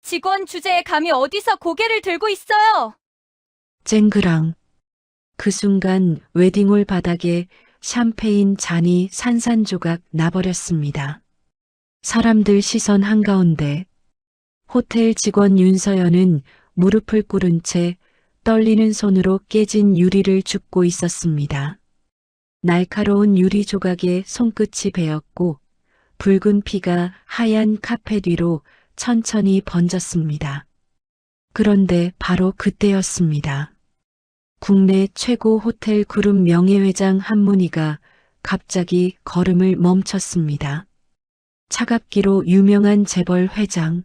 직원 주제에 감히 어디서 고개를 들고 있어요? 쨍그랑. 그 순간 웨딩홀 바닥에 샴페인 잔이 산산조각 나버렸습니다. 사람들 시선 한가운데 호텔 직원 윤서연은 무릎을 꿇은 채 떨리는 손으로 깨진 유리를 줍고 있었습니다. 날카로운 유리 조각에 손끝이 베었고 붉은 피가 하얀 카펫 위로 천천히 번졌습니다. 그런데 바로 그때였습니다. 국내 최고 호텔 그룹 명예회장 한문희가 갑자기 걸음을 멈췄습니다. 차갑기로 유명한 재벌 회장.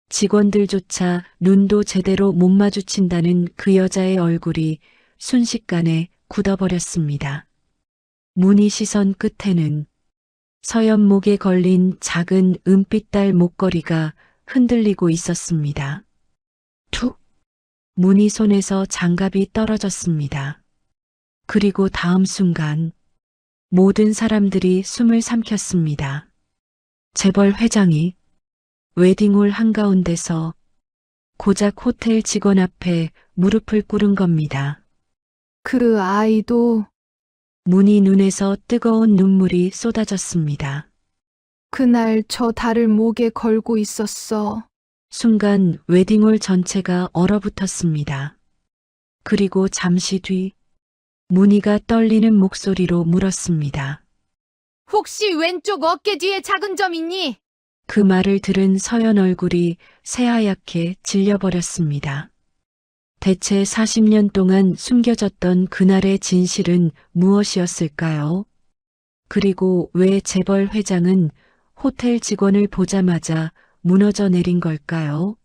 직원들조차 눈도 제대로 못 마주친다는 그 여자의 얼굴이 순식간에 굳어버렸습니다. 문희 시선 끝에는 서연 목에 걸린 작은 은빛달 목걸이가 흔들리고 있었습니다. 툭! 문희 손에서 장갑이 떨어졌습니다. 그리고 다음 순간 모든 사람들이 숨을 삼켰습니다. 재벌 회장이 웨딩홀 한가운데서 고작 호텔 직원 앞에 무릎을 꿇은 겁니다. 그 아이도 문희 눈에서 뜨거운 눈물이 쏟아졌습니다. 그날 저 달을 목에 걸고 있었어. 순간 웨딩홀 전체가 얼어붙었습니다. 그리고 잠시 뒤 문희가 떨리는 목소리로 물었습니다. 혹시 왼쪽 어깨 뒤에 작은 점 있니? 그 말을 들은 서연 얼굴이 새하얗게 질려버렸습니다. 대체 40년 동안 숨겨졌던 그날의 진실은 무엇이었을까요? 그리고 왜 재벌 회장은 호텔 직원을 보자마자 무너져 내린 걸까요?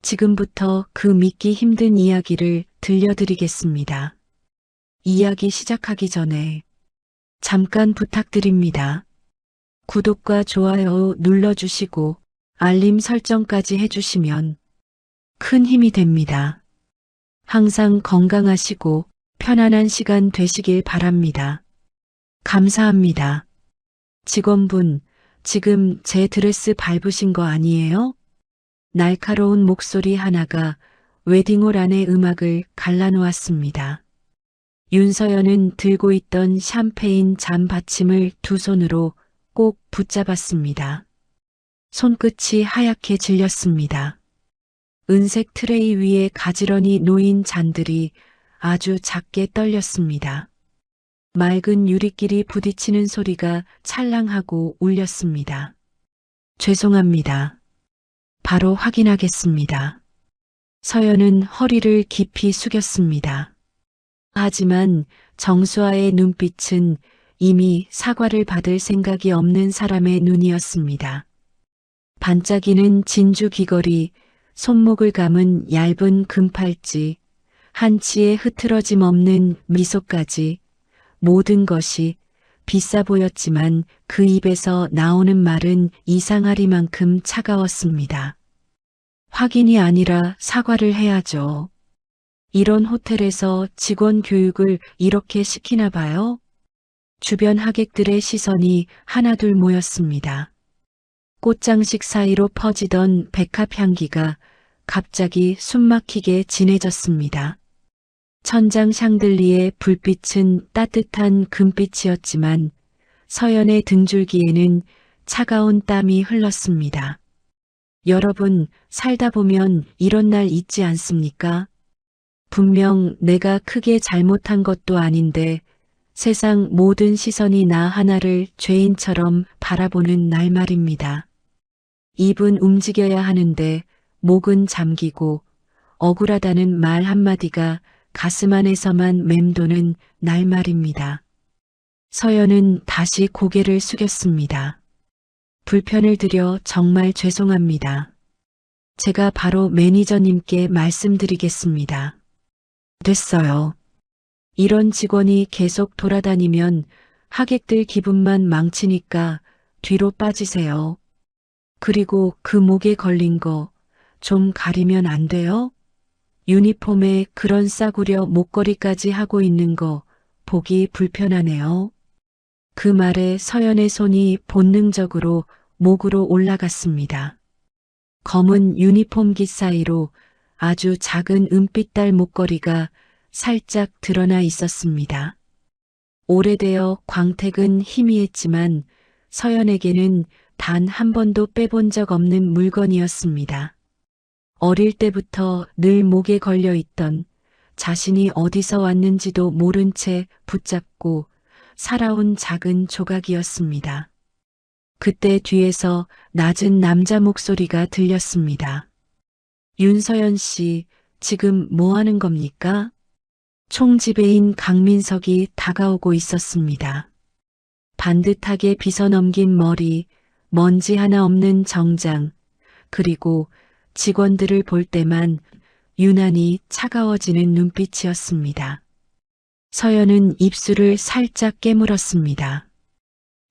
지금부터 그 믿기 힘든 이야기를 들려드리겠습니다. 이야기 시작하기 전에 잠깐 부탁드립니다. 구독과 좋아요 눌러주시고 알림 설정까지 해주시면 큰 힘이 됩니다. 항상 건강하시고 편안한 시간 되시길 바랍니다. 감사합니다. 직원분, 지금 제 드레스 밟으신 거 아니에요? 날카로운 목소리 하나가 웨딩홀 안의 음악을 갈라놓았습니다. 윤서연은 들고 있던 샴페인 잔 받침을 두 손으로 꼭 붙잡았습니다. 손끝이 하얗게 질렸습니다. 은색 트레이 위에 가지런히 놓인 잔들이 아주 작게 떨렸습니다. 맑은 유리끼리 부딪히는 소리가 찰랑하고 울렸습니다. 죄송합니다. 바로 확인하겠습니다. 서연은 허리를 깊이 숙였습니다. 하지만 정수아의 눈빛은 이미 사과를 받을 생각이 없는 사람의 눈이었습니다. 반짝이는 진주 귀걸이, 손목을 감은 얇은 금팔찌, 한치의 흐트러짐 없는 미소까지 모든 것이 비싸 보였지만 그 입에서 나오는 말은 이상하리만큼 차가웠습니다. 확인이 아니라 사과를 해야죠. 이런 호텔에서 직원 교육을 이렇게 시키나 봐요? 주변 하객들의 시선이 하나둘 모였습니다. 꽃장식 사이로 퍼지던 백합 향기가 갑자기 숨막히게 진해졌습니다. 천장 샹들리의 불빛은 따뜻한 금빛이었지만 서연의 등줄기에는 차가운 땀이 흘렀습니다. 여러분, 살다 보면 이런 날 있지 않습니까? 분명 내가 크게 잘못한 것도 아닌데 세상 모든 시선이 나 하나를 죄인처럼 바라보는 날 말입니다. 입은 움직여야 하는데 목은 잠기고 억울하다는 말 한마디가 가슴 안에서만 맴도는 날 말입니다. 서연은 다시 고개를 숙였습니다. 불편을 드려 정말 죄송합니다. 제가 바로 매니저님께 말씀드리겠습니다. 됐어요. 이런 직원이 계속 돌아다니면 하객들 기분만 망치니까 뒤로 빠지세요. 그리고 그 목에 걸린 거 좀 가리면 안 돼요? 유니폼에 그런 싸구려 목걸이까지 하고 있는 거 보기 불편하네요. 그 말에 서연의 손이 본능적으로 목으로 올라갔습니다. 검은 유니폼기 사이로 아주 작은 은빛달 목걸이가 살짝 드러나 있었습니다. 오래되어 광택은 희미했지만 서연에게는 단 한 번도 빼본 적 없는 물건이었습니다. 어릴 때부터 늘 목에 걸려 있던, 자신이 어디서 왔는지도 모른 채 붙잡고 살아온 작은 조각이었습니다. 그때 뒤에서 낮은 남자 목소리가 들렸습니다. 윤서연 씨, 지금 뭐 하는 겁니까? 총지배인 강민석이 다가오고 있었습니다. 반듯하게 빗어넘긴 머리, 먼지 하나 없는 정장, 그리고 직원들을 볼 때만 유난히 차가워지는 눈빛이었습니다. 서연은 입술을 살짝 깨물었습니다.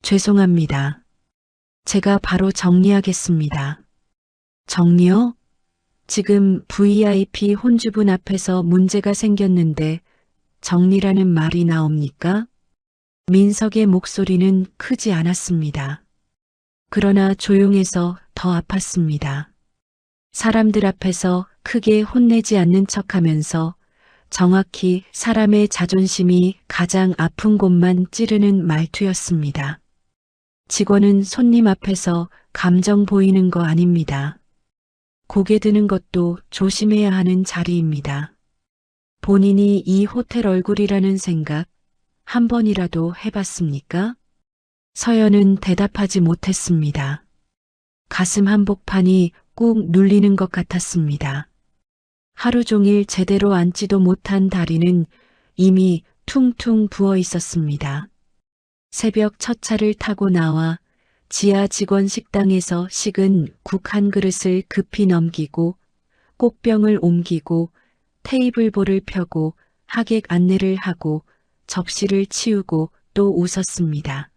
죄송합니다. 제가 바로 정리하겠습니다. 정리요? 지금 VIP 혼주분 앞에서 문제가 생겼는데 정리라는 말이 나옵니까? 민석의 목소리는 크지 않았습니다. 그러나 조용해서 더 아팠습니다. 사람들 앞에서 크게 혼내지 않는 척하면서 정확히 사람의 자존심이 가장 아픈 곳만 찌르는 말투였습니다. 직원은 손님 앞에서 감정 보이는 거 아닙니다. 고개 드는 것도 조심해야 하는 자리입니다. 본인이 이 호텔 얼굴이라는 생각 한 번이라도 해봤습니까? 서연은 대답하지 못했습니다. 가슴 한복판이 꾹 눌리는 것 같았습니다. 하루 종일 제대로 앉지도 못한 다리는 이미 퉁퉁 부어 있었습니다. 새벽 첫 차를 타고 나와 지하 직원 식당에서 식은 국 한 그릇을 급히 넘기고 꽃병을 옮기고 테이블볼을 펴고 하객 안내를 하고 접시를 치우고 또 웃었습니다.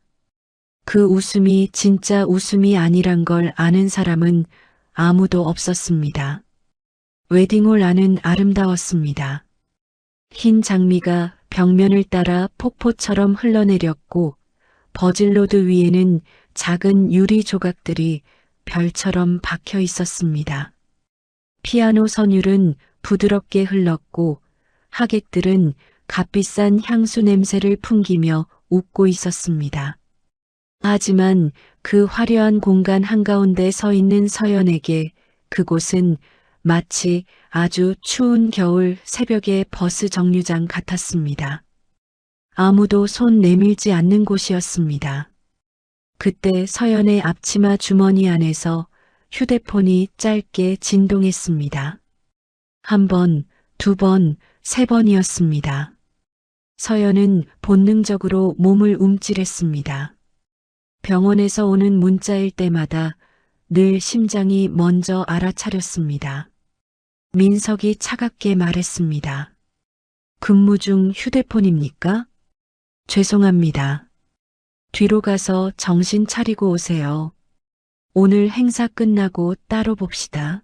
그 웃음이 진짜 웃음이 아니란 걸 아는 사람은 아무도 없었습니다. 웨딩홀 안은 아름다웠습니다. 흰 장미가 벽면을 따라 폭포처럼 흘러내렸고 버질로드 위에는 작은 유리 조각들이 별처럼 박혀 있었습니다. 피아노 선율은 부드럽게 흘렀고 하객들은 값비싼 향수 냄새를 풍기며 웃고 있었습니다. 하지만 그 화려한 공간 한가운데 서 있는 서연에게 그곳은 마치 아주 추운 겨울 새벽의 버스 정류장 같았습니다. 아무도 손 내밀지 않는 곳이었습니다. 그때 서연의 앞치마 주머니 안에서 휴대폰이 짧게 진동했습니다. 한 번, 두 번, 세 번이었습니다. 서연은 본능적으로 몸을 움찔했습니다. 병원에서 오는 문자일 때마다 늘 심장이 먼저 알아차렸습니다. 민석이 차갑게 말했습니다. 근무 중 휴대폰입니까? 죄송합니다. 뒤로 가서 정신 차리고 오세요. 오늘 행사 끝나고 따로 봅시다.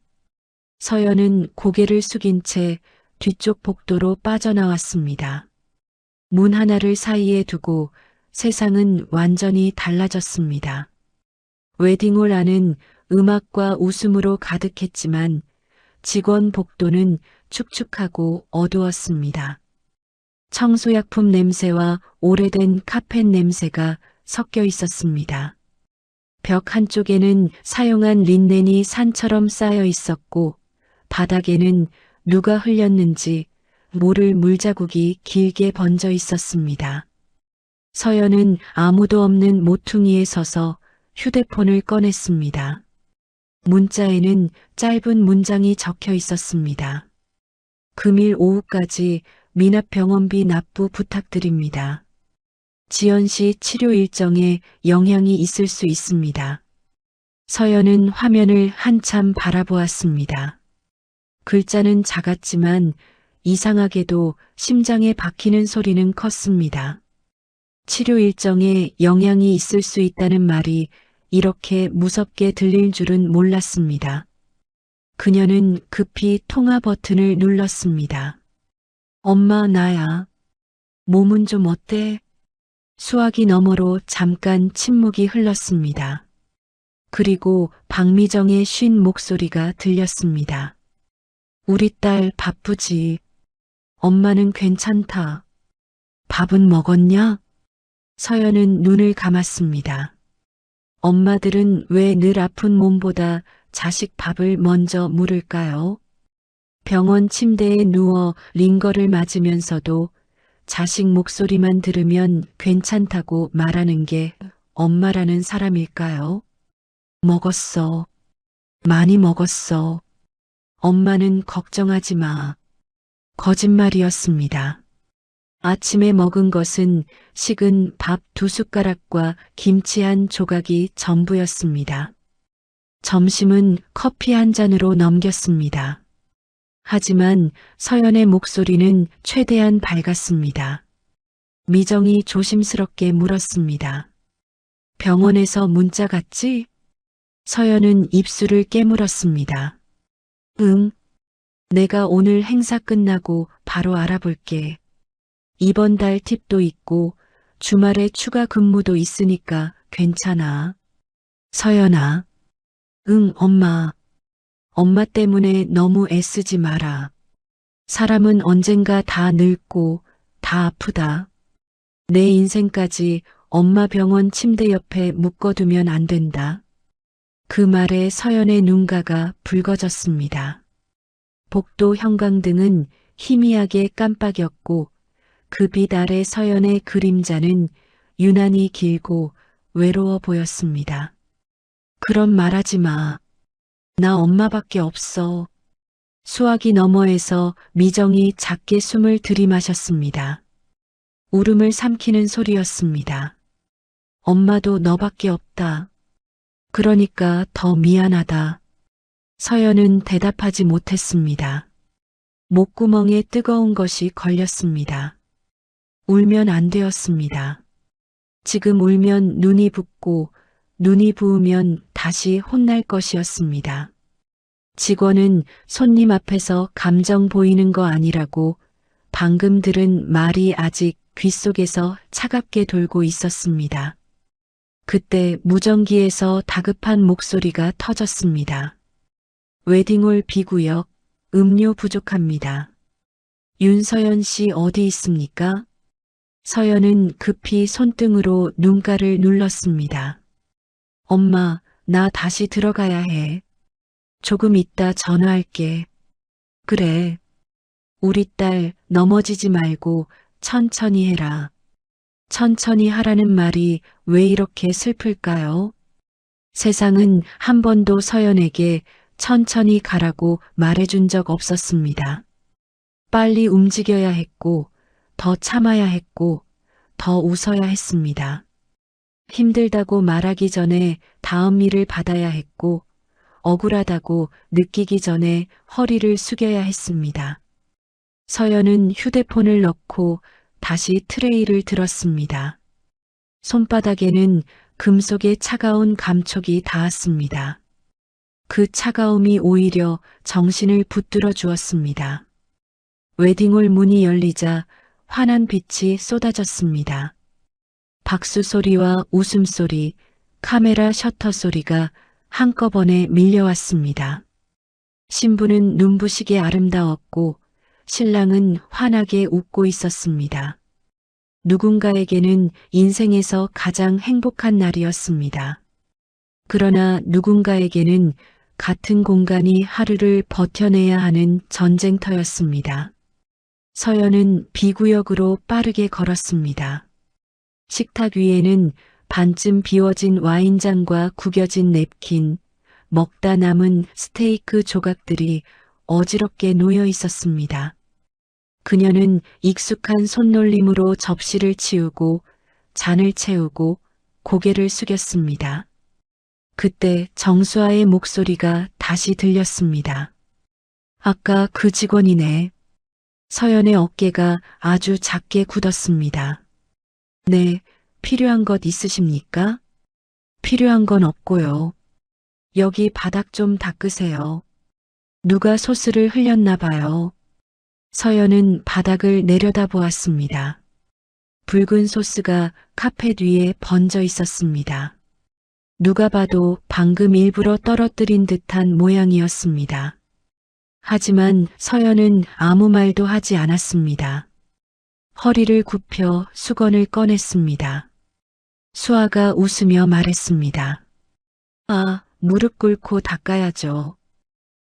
서연은 고개를 숙인 채 뒤쪽 복도로 빠져나왔습니다. 문 하나를 사이에 두고 세상은 완전히 달라졌습니다. 웨딩홀 안은 음악과 웃음으로 가득했지만 직원 복도는 축축하고 어두웠습니다. 청소약품 냄새와 오래된 카펫 냄새가 섞여 있었습니다. 벽 한쪽에는 사용한 린넨이 산처럼 쌓여 있었고 바닥에는 누가 흘렸는지 모를 물자국이 길게 번져 있었습니다. 서연은 아무도 없는 모퉁이에 서서 휴대폰을 꺼냈습니다. 문자에는 짧은 문장이 적혀 있었습니다. 금일 오후까지 미납병원비 납부 부탁드립니다. 지연 씨 치료 일정에 영향이 있을 수 있습니다. 서연은 화면을 한참 바라보았습니다. 글자는 작았지만 이상하게도 심장에 박히는 소리는 컸습니다. 치료 일정에 영향이 있을 수 있다는 말이 이렇게 무섭게 들릴 줄은 몰랐습니다. 그녀는 급히 통화 버튼을 눌렀습니다. 엄마, 나야. 몸은 좀 어때? 수화기 너머로 잠깐 침묵이 흘렀습니다. 그리고 박미정의 쉰 목소리가 들렸습니다. 우리 딸 바쁘지. 엄마는 괜찮다. 밥은 먹었냐? 서연은 눈을 감았습니다. 엄마들은 왜 늘 아픈 몸보다 자식 밥을 먼저 물을까요? 병원 침대에 누워 링거를 맞으면서도 자식 목소리만 들으면 괜찮다고 말하는 게 엄마라는 사람일까요? 먹었어. 많이 먹었어. 엄마는 걱정하지 마. 거짓말이었습니다. 아침에 먹은 것은 식은 밥 2숟가락과 김치 한 조각이 전부였습니다. 점심은 커피 한 잔으로 넘겼습니다. 하지만 서연의 목소리는 최대한 밝았습니다. 미정이 조심스럽게 물었습니다. 병원에서 문자 갔지? 서연은 입술을 깨물었습니다. 응. 내가 오늘 행사 끝나고 바로 알아볼게. 이번 달 팁도 있고 주말에 추가 근무도 있으니까 괜찮아. 서연아. 응, 엄마. 엄마 때문에 너무 애쓰지 마라. 사람은 언젠가 다 늙고 다 아프다. 내 인생까지 엄마 병원 침대 옆에 묶어두면 안 된다. 그 말에 서연의 눈가가 붉어졌습니다. 복도 형광등은 희미하게 깜빡였고 그 빛 아래 서연의 그림자는 유난히 길고 외로워 보였습니다. 그런 말하지 마. 나 엄마밖에 없어. 수화기 너머에서 미정이 작게 숨을 들이마셨습니다. 울음을 삼키는 소리였습니다. 엄마도 너밖에 없다. 그러니까 더 미안하다. 서연은 대답하지 못했습니다. 목구멍에 뜨거운 것이 걸렸습니다. 울면 안 되었습니다. 지금 울면 눈이 붓고 눈이 부으면 다시 혼날 것이었습니다. 직원은 손님 앞에서 감정 보이는 거 아니라고 방금 들은 말이 아직 귓속에서 차갑게 돌고 있었습니다. 그때 무전기에서 다급한 목소리가 터졌습니다. 웨딩홀 B구역, 음료 부족합니다. 윤서연 씨 어디 있습니까? 서연은 급히 손등으로 눈가를 눌렀습니다. 엄마, 나 다시 들어가야 해. 조금 있다 전화할게. 그래. 우리 딸 넘어지지 말고 천천히 해라. 천천히 하라는 말이 왜 이렇게 슬플까요? 세상은 한 번도 서연에게 천천히 가라고 말해준 적 없었습니다. 빨리 움직여야 했고, 더 참아야 했고, 더 웃어야 했습니다. 힘들다고 말하기 전에 다음 일을 받아야 했고, 억울하다고 느끼기 전에 허리를 숙여야 했습니다. 서연은 휴대폰을 넣고 다시 트레이를 들었습니다. 손바닥에는 금속의 차가운 감촉이 닿았습니다. 그 차가움이 오히려 정신을 붙들어 주었습니다. 웨딩홀 문이 열리자 환한 빛이 쏟아졌습니다. 박수 소리와 웃음소리, 카메라 셔터 소리가 한꺼번에 밀려왔습니다. 신부는 눈부시게 아름다웠고 신랑은 환하게 웃고 있었습니다. 누군가에게는 인생에서 가장 행복한 날이었습니다. 그러나 누군가에게는 같은 공간이 하루를 버텨내야 하는 전쟁터였습니다. 서연은 B구역으로 빠르게 걸었습니다. 식탁 위에는 반쯤 비워진 와인잔과 구겨진 냅킨, 먹다 남은 스테이크 조각들이 어지럽게 놓여 있었습니다. 그녀는 익숙한 손놀림으로 접시를 치우고 잔을 채우고 고개를 숙였습니다. 그때 정수아의 목소리가 다시 들렸습니다. 아까 그 직원이네. 서연의 어깨가 아주 작게 굳었습니다. 네, 필요한 것 있으십니까? 필요한 건 없고요. 여기 바닥 좀 닦으세요. 누가 소스를 흘렸나 봐요. 서연은 바닥을 내려다보았습니다. 붉은 소스가 카펫 위에 번져 있었습니다. 누가 봐도 방금 일부러 떨어뜨린 듯한 모양이었습니다. 하지만 서연은 아무 말도 하지 않았습니다. 허리를 굽혀 수건을 꺼냈습니다. 수아가 웃으며 말했습니다. 아, 무릎 꿇고 닦아야죠.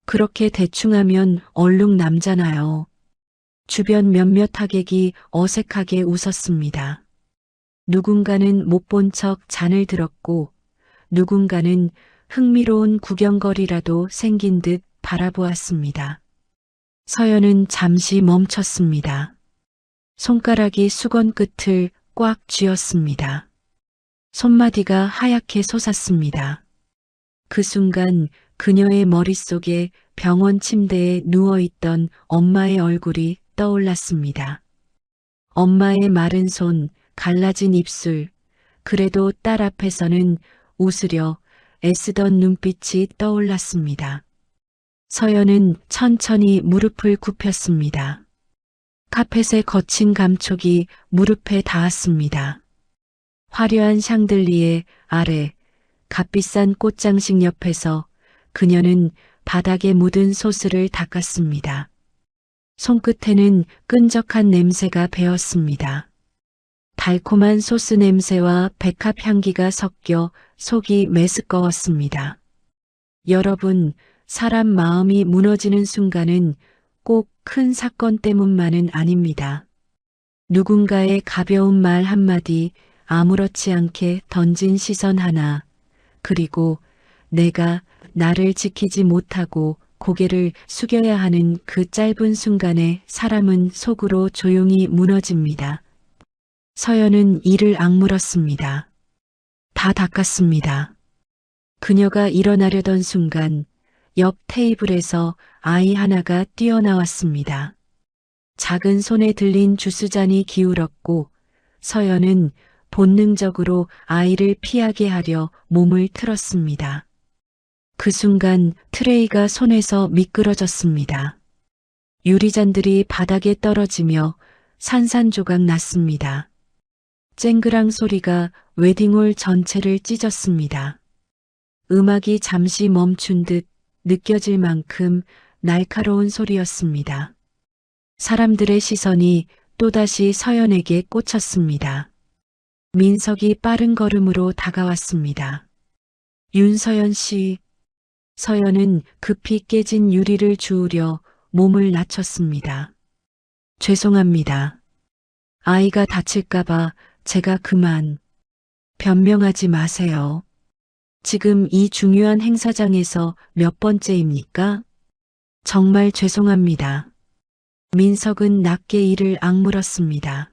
그렇게 대충 하면 얼룩 남잖아요. 주변 몇몇 하객이 어색하게 웃었습니다. 누군가는 못 본 척 잔을 들었고 누군가는 흥미로운 구경거리라도 생긴 듯 바라보았습니다. 서연은 잠시 멈췄습니다. 손가락이 수건 끝을 꽉 쥐었습니다. 손마디가 하얗게 솟았습니다. 그 순간 그녀의 머릿속에 병원 침대에 누워있던 엄마의 얼굴이 떠올랐습니다. 엄마의 마른 손, 갈라진 입술, 그래도 딸 앞에서는 웃으려 애쓰던 눈빛이 떠올랐습니다. 서연은 천천히 무릎을 굽혔습니다. 카펫의 거친 감촉이 무릎에 닿았습니다. 화려한 샹들리에 아래 값비싼 꽃장식 옆에서 그녀는 바닥에 묻은 소스를 닦았습니다. 손끝에는 끈적한 냄새가 배었습니다. 달콤한 소스 냄새와 백합 향기가 섞여 속이 메스꺼웠습니다. 여러분, 사람 마음이 무너지는 순간은 꼭 큰 사건 때문만은 아닙니다. 누군가의 가벼운 말 한마디, 아무렇지 않게 던진 시선 하나, 그리고 내가 나를 지키지 못하고 고개를 숙여야 하는 그 짧은 순간에 사람은 속으로 조용히 무너집니다. 서연은 이를 악물었습니다. 다 닦았습니다. 그녀가 일어나려던 순간 옆 테이블에서 아이 하나가 뛰어나왔습니다. 작은 손에 들린 주스잔이 기울었고 서연은 본능적으로 아이를 피하게 하려 몸을 틀었습니다. 그 순간 트레이가 손에서 미끄러졌습니다. 유리잔들이 바닥에 떨어지며 산산조각 났습니다. 쨍그랑 소리가 웨딩홀 전체를 찢었습니다. 음악이 잠시 멈춘 듯 느껴질 만큼 날카로운 소리였습니다. 사람들의 시선이 또다시 서연에게 꽂혔습니다. 민석이 빠른 걸음으로 다가왔습니다. 윤서연 씨. 서연은 급히 깨진 유리를 주우려 몸을 낮췄습니다. 죄송합니다. 아이가 다칠까봐 제가 그만. 변명하지 마세요. 지금 이 중요한 행사장에서 몇 번째입니까? 정말 죄송합니다. 민석은 낮게 이를 악물었습니다.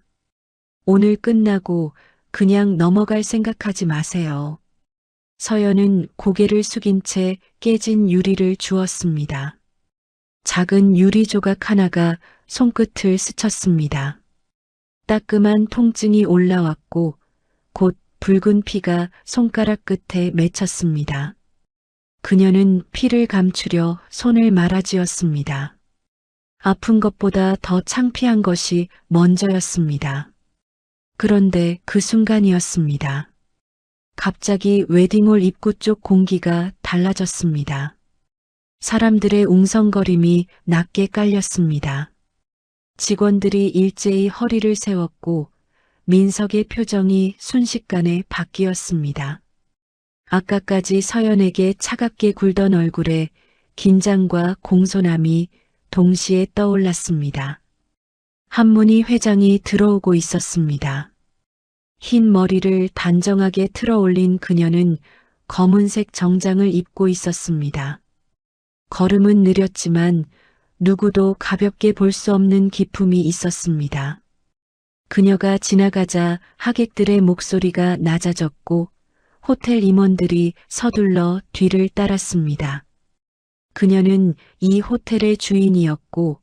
오늘 끝나고 그냥 넘어갈 생각하지 마세요. 서연은 고개를 숙인 채 깨진 유리를 주었습니다. 작은 유리 조각 하나가 손끝을 스쳤습니다. 따끔한 통증이 올라왔고 곧 붉은 피가 손가락 끝에 맺혔습니다. 그녀는 피를 감추려 손을 말아쥐었습니다. 아픈 것보다 더 창피한 것이 먼저였습니다. 그런데 그 순간이었습니다. 갑자기 웨딩홀 입구 쪽 공기가 달라졌습니다. 사람들의 웅성거림이 낮게 깔렸습니다. 직원들이 일제히 허리를 세웠고 민석의 표정이 순식간에 바뀌었습니다. 아까까지 서연에게 차갑게 굴던 얼굴에 긴장과 공손함이 동시에 떠올랐습니다. 한문희 회장이 들어오고 있었습니다. 흰 머리를 단정하게 틀어 올린 그녀는 검은색 정장을 입고 있었습니다. 걸음은 느렸지만 누구도 가볍게 볼 수 없는 기품이 있었습니다. 그녀가 지나가자 하객들의 목소리가 낮아졌고 호텔 임원들이 서둘러 뒤를 따랐습니다. 그녀는 이 호텔의 주인이었고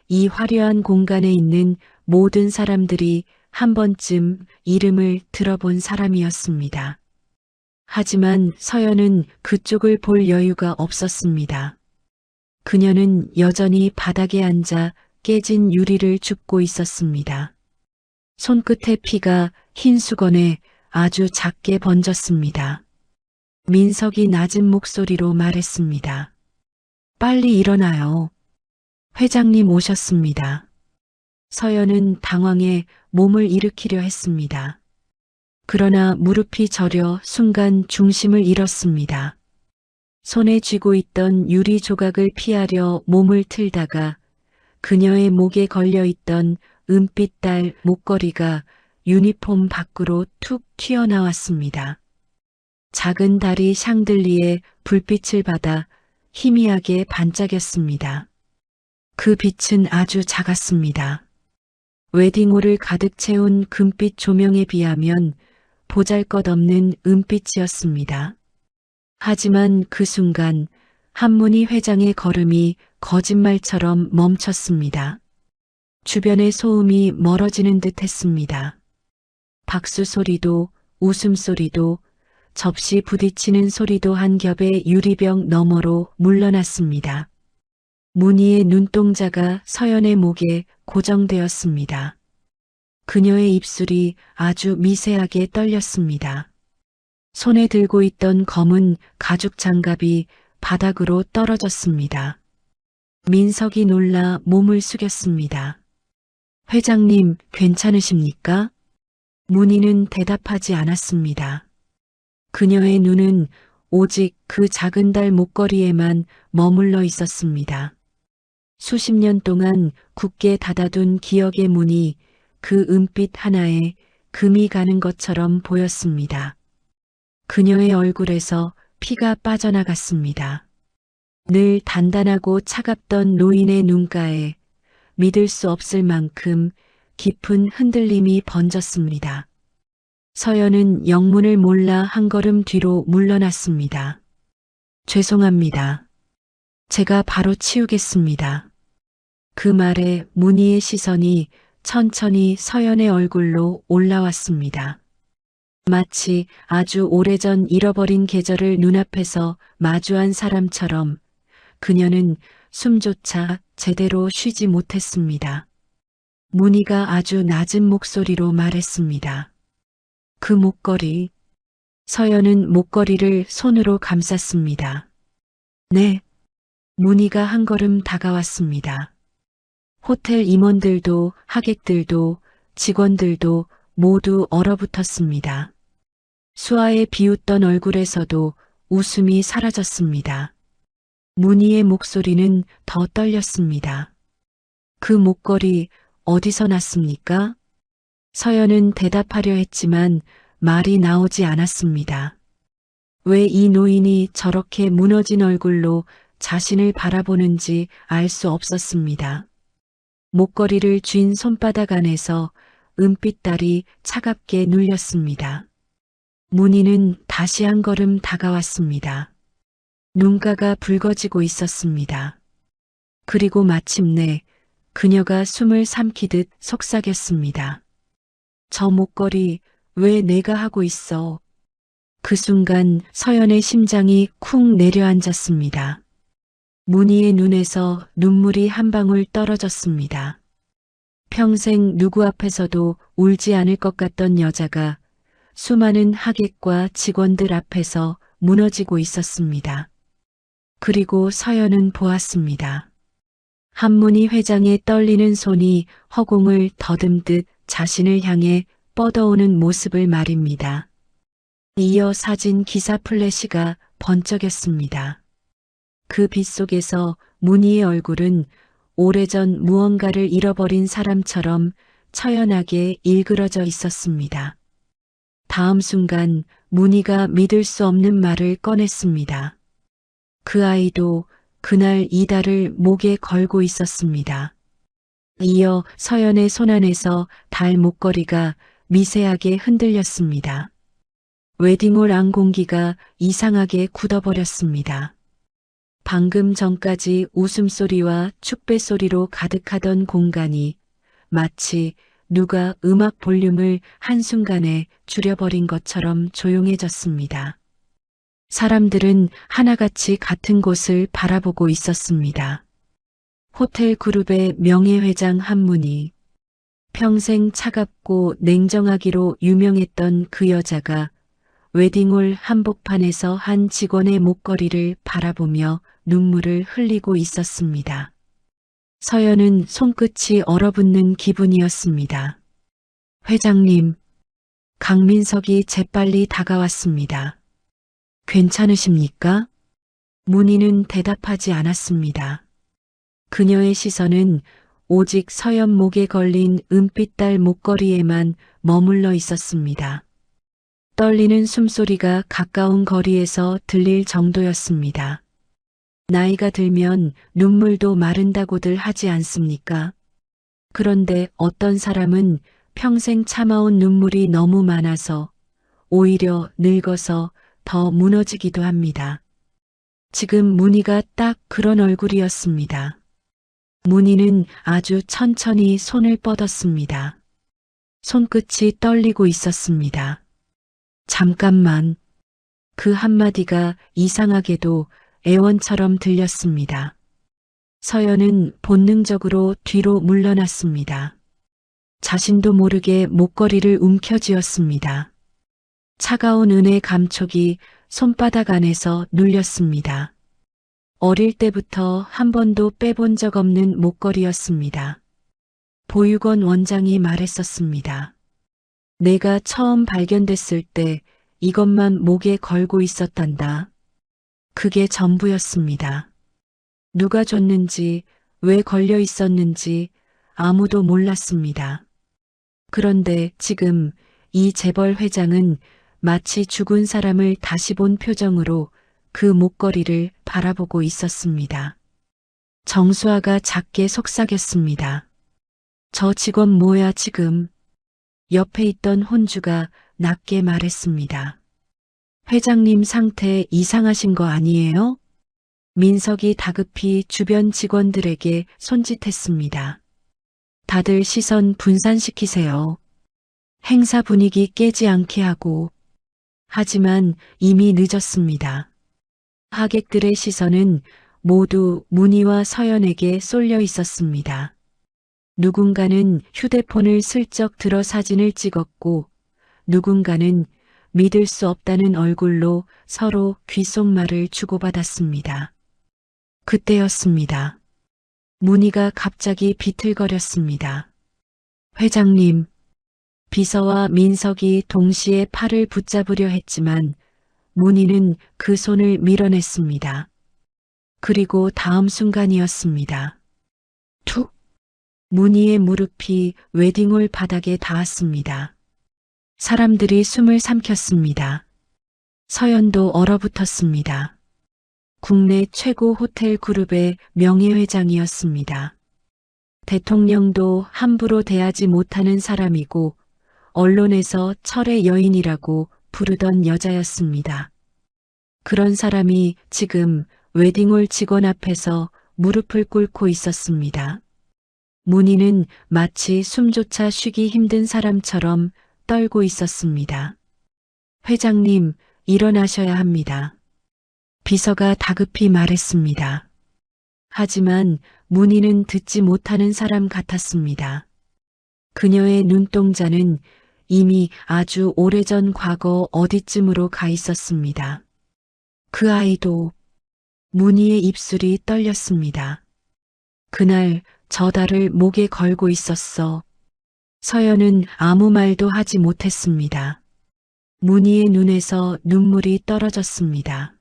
이 화려한 공간에 있는 모든 사람들이 한 번쯤 이름을 들어본 사람이었습니다. 하지만 서연은 그쪽을 볼 여유가 없었습니다. 그녀는 여전히 바닥에 앉아 깨진 유리를 줍고 있었습니다. 손끝의 피가 흰 수건에 아주 작게 번졌습니다. 민석이 낮은 목소리로 말했습니다. 빨리 일어나요. 회장님 오셨습니다. 서연은 당황해 몸을 일으키려 했습니다. 그러나 무릎이 저려 순간 중심을 잃었습니다. 손에 쥐고 있던 유리 조각을 피하려 몸을 틀다가 그녀의 목에 걸려 있던 은빛 딸 목걸이가 유니폼 밖으로 툭 튀어나왔습니다. 작은 달이 샹들리에 불빛을 받아 희미하게 반짝였습니다. 그 빛은 아주 작았습니다. 웨딩홀을 가득 채운 금빛 조명에 비하면 보잘것없는 은빛이었습니다. 하지만 그 순간 한문희 회장의 걸음이 거짓말처럼 멈췄습니다. 주변의 소음이 멀어지는 듯 했습니다. 박수 소리도 웃음소리도 접시 부딪히는 소리도 한 겹의 유리병 너머로 물러났습니다. 문희의 눈동자가 서연의 목에 고정되었습니다. 그녀의 입술이 아주 미세하게 떨렸습니다. 손에 들고 있던 검은 가죽 장갑이 바닥으로 떨어졌습니다. 민석이 놀라 몸을 숙였습니다. 회장님, 괜찮으십니까? 문희는 대답하지 않았습니다. 그녀의 눈은 오직 그 작은 달 목걸이에만 머물러 있었습니다. 수십 년 동안 굳게 닫아둔 기억의 문이 그 은빛 하나에 금이 가는 것처럼 보였습니다. 그녀의 얼굴에서 피가 빠져나갔습니다. 늘 단단하고 차갑던 노인의 눈가에 믿을 수 없을 만큼 깊은 흔들림이 번졌습니다. 서연은 영문을 몰라 한 걸음 뒤로 물러났습니다. 죄송합니다. 제가 바로 치우겠습니다. 그 말에 문희의 시선이 천천히 서연의 얼굴로 올라왔습니다. 마치 아주 오래전 잃어버린 계절을 눈앞에서 마주한 사람처럼 그녀는 숨조차 제대로 쉬지 못했습니다. 문희가 아주 낮은 목소리로 말했습니다. 그 목걸이. 서연은 목걸이를 손으로 감쌌습니다. 네. 문희가 한 걸음 다가왔습니다. 호텔 임원들도 하객들도 직원들도 모두 얼어붙었습니다. 수아의 비웃던 얼굴에서도 웃음이 사라졌습니다. 문희의 목소리는 더 떨렸습니다. 그 목걸이 어디서 났습니까? 서연은 대답하려 했지만 말이 나오지 않았습니다. 왜 이 노인이 저렇게 무너진 얼굴로 자신을 바라보는지 알 수 없었습니다. 목걸이를 쥔 손바닥 안에서 은빛달이 차갑게 눌렸습니다. 문희는 다시 한 걸음 다가왔습니다. 눈가가 붉어지고 있었습니다. 그리고 마침내 그녀가 숨을 삼키듯 속삭였습니다. 저 목걸이 왜 내가 하고 있어? 그 순간 서연의 심장이 쿵 내려앉았습니다. 문희의 눈에서 눈물이 한 방울 떨어졌습니다. 평생 누구 앞에서도 울지 않을 것 같던 여자가 수많은 하객과 직원들 앞에서 무너지고 있었습니다. 그리고 서연은 보았습니다. 한문희 회장의 떨리는 손이 허공을 더듬듯 자신을 향해 뻗어오는 모습을 말입니다. 이어 사진 기사 플래시가 번쩍였습니다. 그 빛 속에서 문희의 얼굴은 오래전 무언가를 잃어버린 사람처럼 처연하게 일그러져 있었습니다. 다음 순간 문희가 믿을 수 없는 말을 꺼냈습니다. 그 아이도 그날 이 달을 목에 걸고 있었습니다. 이어 서연의 손 안에서 달 목걸이가 미세하게 흔들렸습니다. 웨딩홀 안 공기가 이상하게 굳어버렸습니다. 방금 전까지 웃음소리와 축배소리로 가득하던 공간이 마치 누가 음악 볼륨을 한순간에 줄여버린 것처럼 조용해졌습니다. 사람들은 하나같이 같은 곳을 바라보고 있었습니다. 호텔 그룹의 명예회장 한문희. 평생 차갑고 냉정하기로 유명했던 그 여자가 웨딩홀 한복판에서 한 직원의 목걸이를 바라보며 눈물을 흘리고 있었습니다. 서연은 손끝이 얼어붙는 기분이었습니다. 회장님, 강민석이 재빨리 다가왔습니다. 괜찮으십니까? 문희는 대답하지 않았습니다. 그녀의 시선은 오직 서연 목에 걸린 은빛달 목걸이에만 머물러 있었습니다. 떨리는 숨소리가 가까운 거리에서 들릴 정도였습니다. 나이가 들면 눈물도 마른다고들 하지 않습니까? 그런데 어떤 사람은 평생 참아온 눈물이 너무 많아서 오히려 늙어서 더 무너지기도 합니다. 지금 문희가 딱 그런 얼굴이었습니다. 문희는 아주 천천히 손을 뻗었습니다. 손끝이 떨리고 있었습니다. 잠깐만. 그 한마디가 이상하게도 애원처럼 들렸습니다. 서연은 본능적으로 뒤로 물러났습니다. 자신도 모르게 목걸이를 움켜쥐었습니다. 차가운 은의 감촉이 손바닥 안에서 눌렸습니다. 어릴 때부터 한 번도 빼본 적 없는 목걸이였습니다. 보육원 원장이 말했었습니다. 내가 처음 발견됐을 때 이것만 목에 걸고 있었단다. 그게 전부였습니다. 누가 줬는지, 왜 걸려 있었는지 아무도 몰랐습니다. 그런데 지금 이 재벌 회장은 마치 죽은 사람을 다시 본 표정으로 그 목걸이를 바라보고 있었습니다. 정수아가 작게 속삭였습니다. 저 직원 뭐야 지금? 옆에 있던 혼주가 낮게 말했습니다. 회장님 상태 이상하신 거 아니에요? 민석이 다급히 주변 직원들에게 손짓했습니다. 다들 시선 분산시키세요. 행사 분위기 깨지 않게 하고. 하지만 이미 늦었습니다. 하객들의 시선은 모두 문희와 서연에게 쏠려 있었습니다. 누군가는 휴대폰을 슬쩍 들어 사진을 찍었고 누군가는 믿을 수 없다는 얼굴로 서로 귓속말을 주고받았습니다. 그때였습니다. 문희가 갑자기 비틀거렸습니다. 회장님, 비서와 민석이 동시에 팔을 붙잡으려 했지만 문희는 그 손을 밀어냈습니다. 그리고 다음 순간이었습니다. 툭! 문희의 무릎이 웨딩홀 바닥에 닿았습니다. 사람들이 숨을 삼켰습니다. 서연도 얼어붙었습니다. 국내 최고 호텔 그룹의 명예회장이었습니다. 대통령도 함부로 대하지 못하는 사람이고 언론에서 철의 여인이라고 부르던 여자였습니다. 그런 사람이 지금 웨딩홀 직원 앞에서 무릎을 꿇고 있었습니다. 문희는 마치 숨조차 쉬기 힘든 사람처럼 떨고 있었습니다. 회장님, 일어나셔야 합니다. 비서가 다급히 말했습니다. 하지만 문희는 듣지 못하는 사람 같았습니다. 그녀의 눈동자는 이미 아주 오래전 과거 어디쯤으로 가 있었습니다. 그 아이도. 문희의 입술이 떨렸습니다. 그날 저 달을 목에 걸고 있었어. 서연은 아무 말도 하지 못했습니다. 문희의 눈에서 눈물이 떨어졌습니다.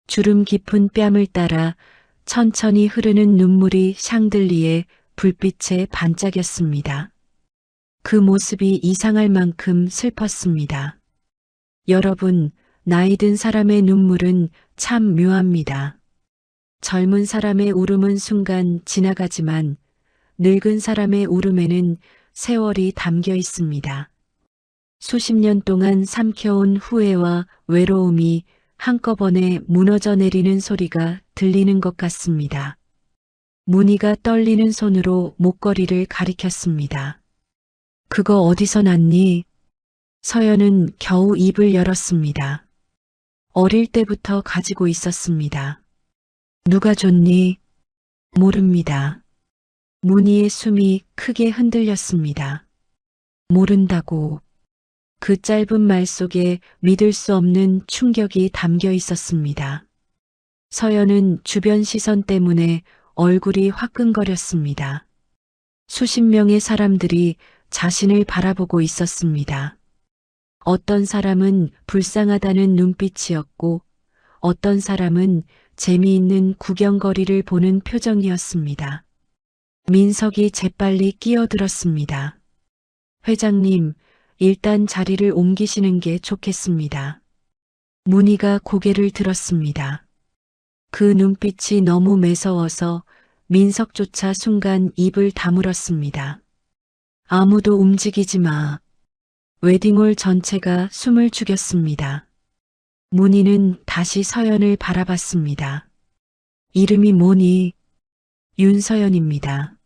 주름 깊은 뺨을 따라 천천히 흐르는 눈물이 샹들리에 불빛에 반짝였습니다. 그 모습이 이상할 만큼 슬펐습니다. 여러분, 나이 든 사람의 눈물은 참 묘합니다. 젊은 사람의 울음은 순간 지나가지만 늙은 사람의 울음에는 세월이 담겨 있습니다. 수십 년 동안 삼켜온 후회와 외로움이 한꺼번에 무너져 내리는 소리가 들리는 것 같습니다. 문희가 떨리는 손으로 목걸이를 가리켰습니다. 그거 어디서 났니? 서연은 겨우 입을 열었습니다. 어릴 때부터 가지고 있었습니다. 누가 줬니? 모릅니다. 문희의 숨이 크게 흔들렸습니다. 모른다고. 그 짧은 말 속에 믿을 수 없는 충격이 담겨 있었습니다. 서연은 주변 시선 때문에 얼굴이 화끈거렸습니다. 수십 명의 사람들이 자신을 바라보고 있었습니다. 어떤 사람은 불쌍하다는 눈빛이었고 어떤 사람은 재미있는 구경거리를 보는 표정이었습니다. 민석이 재빨리 끼어들었습니다. 회장님, 일단 자리를 옮기시는 게 좋겠습니다. 문희가 고개를 들었습니다. 그 눈빛이 너무 매서워서 민석조차 순간 입을 다물었습니다. 아무도 움직이지 마. 웨딩홀 전체가 숨을 죽였습니다. 문희는 다시 서연을 바라봤습니다. 이름이 뭐니? 윤서연입니다.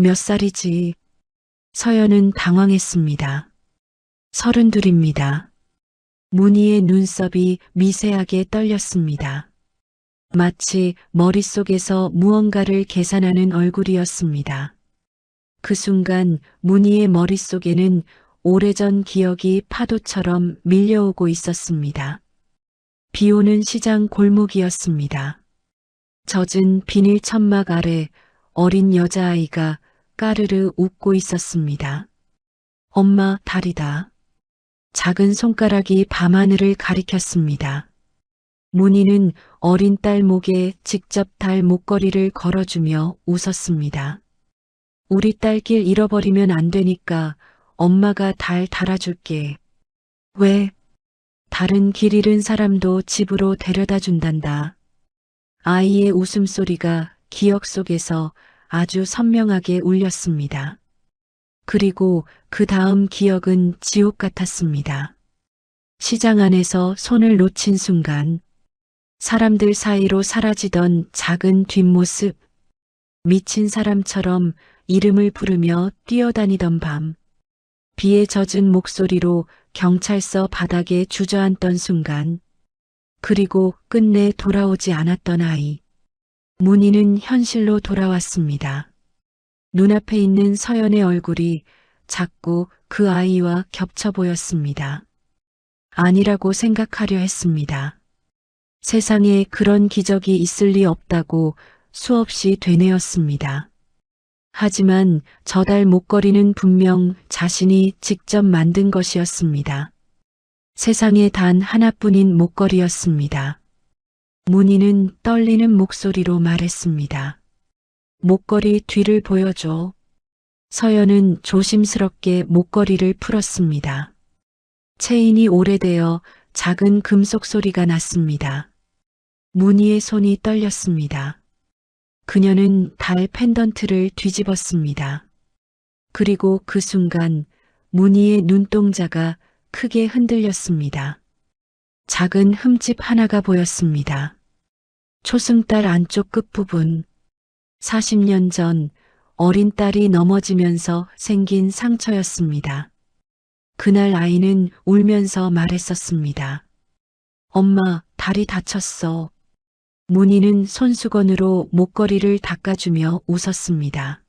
몇 살이지? 서연은 당황했습니다. 32입니다. 문희의 눈썹이 미세하게 떨렸습니다. 마치 머릿속에서 무언가를 계산하는 얼굴이었습니다. 그 순간 문희의 머릿속에는 오래전 기억이 파도처럼 밀려오고 있었습니다. 비 오는 시장 골목이었습니다. 젖은 비닐 천막 아래 어린 여자아이가 까르르 웃고 있었습니다. 엄마, 달이다. 작은 손가락이 밤하늘을 가리켰습니다. 문희는 어린 딸 목에 직접 달 목걸이를 걸어주며 웃었습니다. 우리 딸 길 잃어버리면 안 되니까 엄마가 달 달아줄게. 왜? 다른 길 잃은 사람도 집으로 데려다 준단다. 아이의 웃음소리가 기억 속에서 아주 선명하게 울렸습니다. 그리고 그 다음 기억은 지옥 같았습니다. 시장 안에서 손을 놓친 순간 사람들 사이로 사라지던 작은 뒷모습, 미친 사람처럼 이름을 부르며 뛰어다니던 밤, 비에 젖은 목소리로 경찰서 바닥에 주저앉던 순간, 그리고 끝내 돌아오지 않았던 아이. 문희는 현실로 돌아왔습니다. 눈앞에 있는 서연의 얼굴이 자꾸 그 아이와 겹쳐 보였습니다. 아니라고 생각하려 했습니다. 세상에 그런 기적이 있을 리 없다고 수없이 되뇌었습니다. 하지만 저 달 목걸이는 분명 자신이 직접 만든 것이었습니다. 세상에 단 하나뿐인 목걸이였습니다. 문희는 떨리는 목소리로 말했습니다. 목걸이 뒤를 보여줘. 서연은 조심스럽게 목걸이를 풀었습니다. 체인이 오래되어 작은 금속 소리가 났습니다. 문희의 손이 떨렸습니다. 그녀는 달 펜던트를 뒤집었습니다. 그리고 그 순간 문희의 눈동자가 크게 흔들렸습니다. 작은 흠집 하나가 보였습니다. 초승달 안쪽 끝부분. 40년 전 어린 딸이 넘어지면서 생긴 상처였습니다. 그날 아이는 울면서 말했었습니다. 엄마, 다리 다쳤어. 문희는 손수건으로 목걸이를 닦아주며 웃었습니다.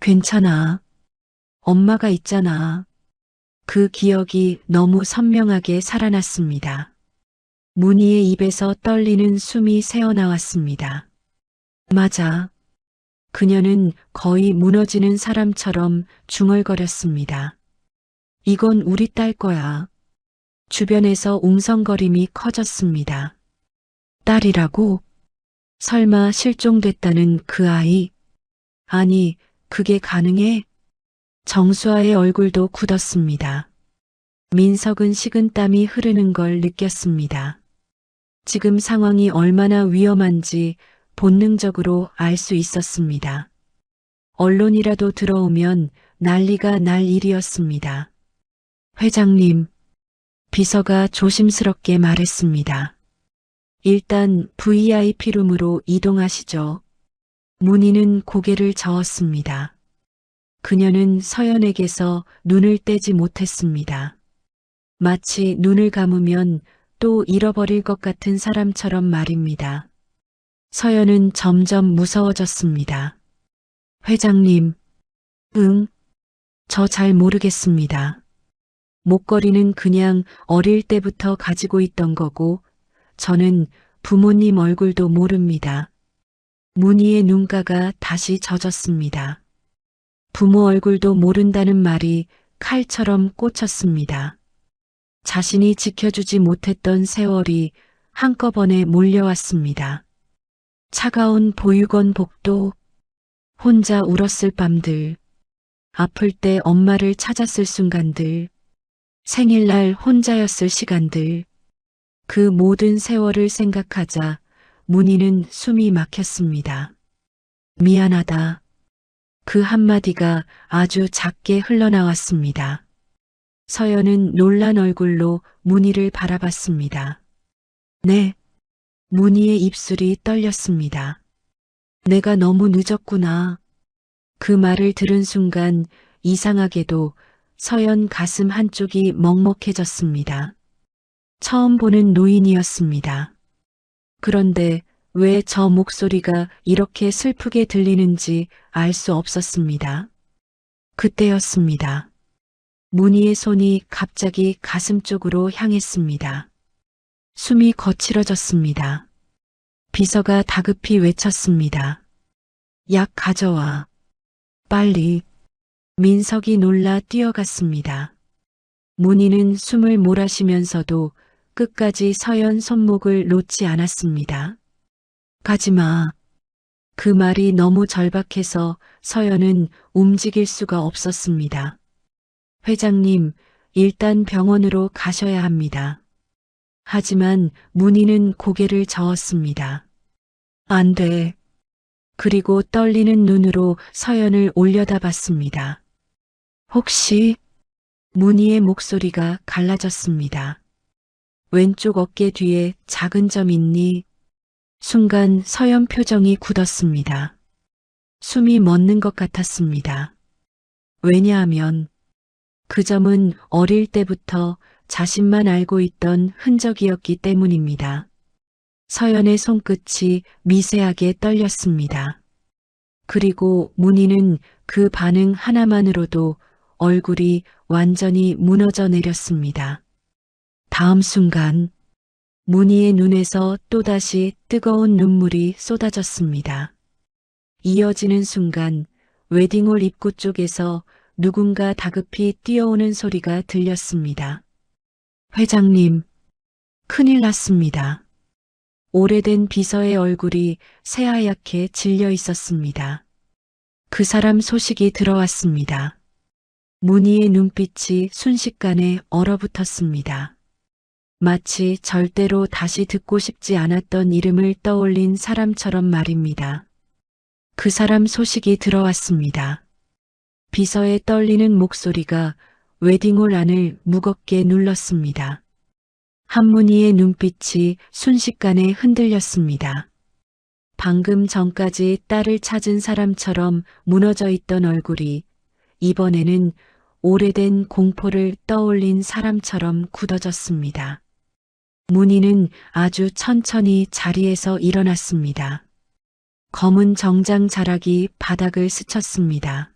괜찮아. 엄마가 있잖아. 그 기억이 너무 선명하게 살아났습니다. 문희의 입에서 떨리는 숨이 새어나왔습니다. 맞아. 그녀는 거의 무너지는 사람처럼 중얼거렸습니다. 이건 우리 딸 거야. 주변에서 웅성거림이 커졌습니다. 딸이라고? 설마 실종됐다는 그 아이? 아니, 그게 가능해? 정수아의 얼굴도 굳었습니다. 민석은 식은땀이 흐르는 걸 느꼈습니다. 지금 상황이 얼마나 위험한지 본능적으로 알 수 있었습니다. 언론이라도 들어오면 난리가 날 일이었습니다. 회장님, 비서가 조심스럽게 말했습니다. 일단 VIP룸으로 이동하시죠. 문희는 고개를 저었습니다. 그녀는 서연에게서 눈을 떼지 못했습니다. 마치 눈을 감으면 또 잃어버릴 것 같은 사람처럼 말입니다. 서연은 점점 무서워졌습니다. 회장님, 저 잘 모르겠습니다. 목걸이는 그냥 어릴 때부터 가지고 있던 거고, 저는 부모님 얼굴도 모릅니다. 문희의 눈가가 다시 젖었습니다. 부모 얼굴도 모른다는 말이 칼처럼 꽂혔습니다. 자신이 지켜주지 못했던 세월이 한꺼번에 몰려왔습니다. 차가운 보육원 복도, 혼자 울었을 밤들, 아플 때 엄마를 찾았을 순간들, 생일날 혼자였을 시간들, 그 모든 세월을 생각하자 문희는 숨이 막혔습니다. 미안하다. 그 한마디가 아주 작게 흘러나왔습니다. 서연은 놀란 얼굴로 문희를 바라봤습니다. 네. 문희의 입술이 떨렸습니다. 내가 너무 늦었구나. 그 말을 들은 순간 이상하게도 서연 가슴 한쪽이 먹먹해졌습니다. 처음 보는 노인이었습니다. 그런데 왜 저 목소리가 이렇게 슬프게 들리는지 알 수 없었습니다. 그때였습니다. 문희의 손이 갑자기 가슴 쪽으로 향했습니다. 숨이 거칠어졌습니다. 비서가 다급히 외쳤습니다. 약 가져와. 빨리. 민석이 놀라 뛰어갔습니다. 문희는 숨을 몰아쉬면서도 끝까지 서연 손목을 놓지 않았습니다. 가지마. 그 말이 너무 절박해서 서연은 움직일 수가 없었습니다. 회장님, 일단 병원으로 가셔야 합니다. 하지만 문희는 고개를 저었습니다. 안 돼. 그리고 떨리는 눈으로 서연을 올려다봤습니다. 혹시? 문희의 목소리가 갈라졌습니다. 왼쪽 어깨 뒤에 작은 점 있니? 순간 서연 표정이 굳었습니다. 숨이 멎는 것 같았습니다. 왜냐하면 그 점은 어릴 때부터 자신만 알고 있던 흔적이었기 때문입니다. 서연의 손끝이 미세하게 떨렸습니다. 그리고 문희는 그 반응 하나만으로도 얼굴이 완전히 무너져 내렸습니다. 다음 순간 문희의 눈에서 또다시 뜨거운 눈물이 쏟아졌습니다. 이어지는 순간 웨딩홀 입구 쪽에서 누군가 다급히 뛰어오는 소리가 들렸습니다. 회장님, 큰일 났습니다. 오래된 비서의 얼굴이 새하얗게 질려 있었습니다. 그 사람 소식이 들어왔습니다. 문희의 눈빛이 순식간에 얼어붙었습니다. 마치 절대로 다시 듣고 싶지 않았던 이름을 떠올린 사람처럼 말입니다. 그 사람 소식이 들어왔습니다. 비서의 떨리는 목소리가 웨딩홀 안을 무겁게 눌렀습니다. 한문희의 눈빛이 순식간에 흔들렸습니다. 방금 전까지 딸을 찾은 사람처럼 무너져 있던 얼굴이 이번에는 오래된 공포를 떠올린 사람처럼 굳어졌습니다. 문희는 아주 천천히 자리에서 일어났습니다. 검은 정장 자락이 바닥을 스쳤습니다.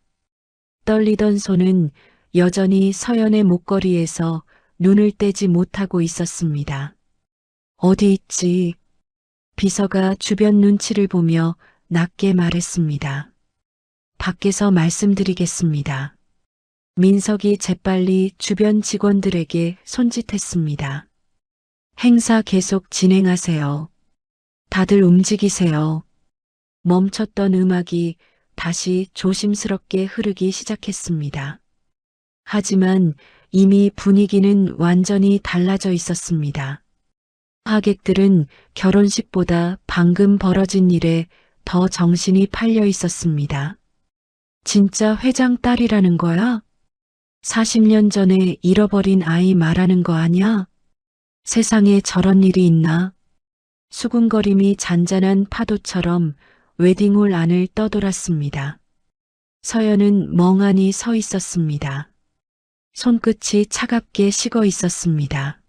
떨리던 손은 여전히 서연의 목걸이에서 눈을 떼지 못하고 있었습니다. 어디 있지? 비서가 주변 눈치를 보며 낮게 말했습니다. 밖에서 말씀드리겠습니다. 민석이 재빨리 주변 직원들에게 손짓했습니다. 행사 계속 진행하세요. 다들 움직이세요. 멈췄던 음악이 다시 조심스럽게 흐르기 시작했습니다. 하지만 이미 분위기는 완전히 달라져 있었습니다. 하객들은 결혼식보다 방금 벌어진 일에 더 정신이 팔려 있었습니다. 진짜 회장 딸이라는 거야? 40년 전에 잃어버린 아이 말하는 거 아니야? 세상에 저런 일이 있나? 수군거림이 잔잔한 파도처럼 웨딩홀 안을 떠돌았습니다. 서연은 멍하니 서 있었습니다. 손끝이 차갑게 식어 있었습니다.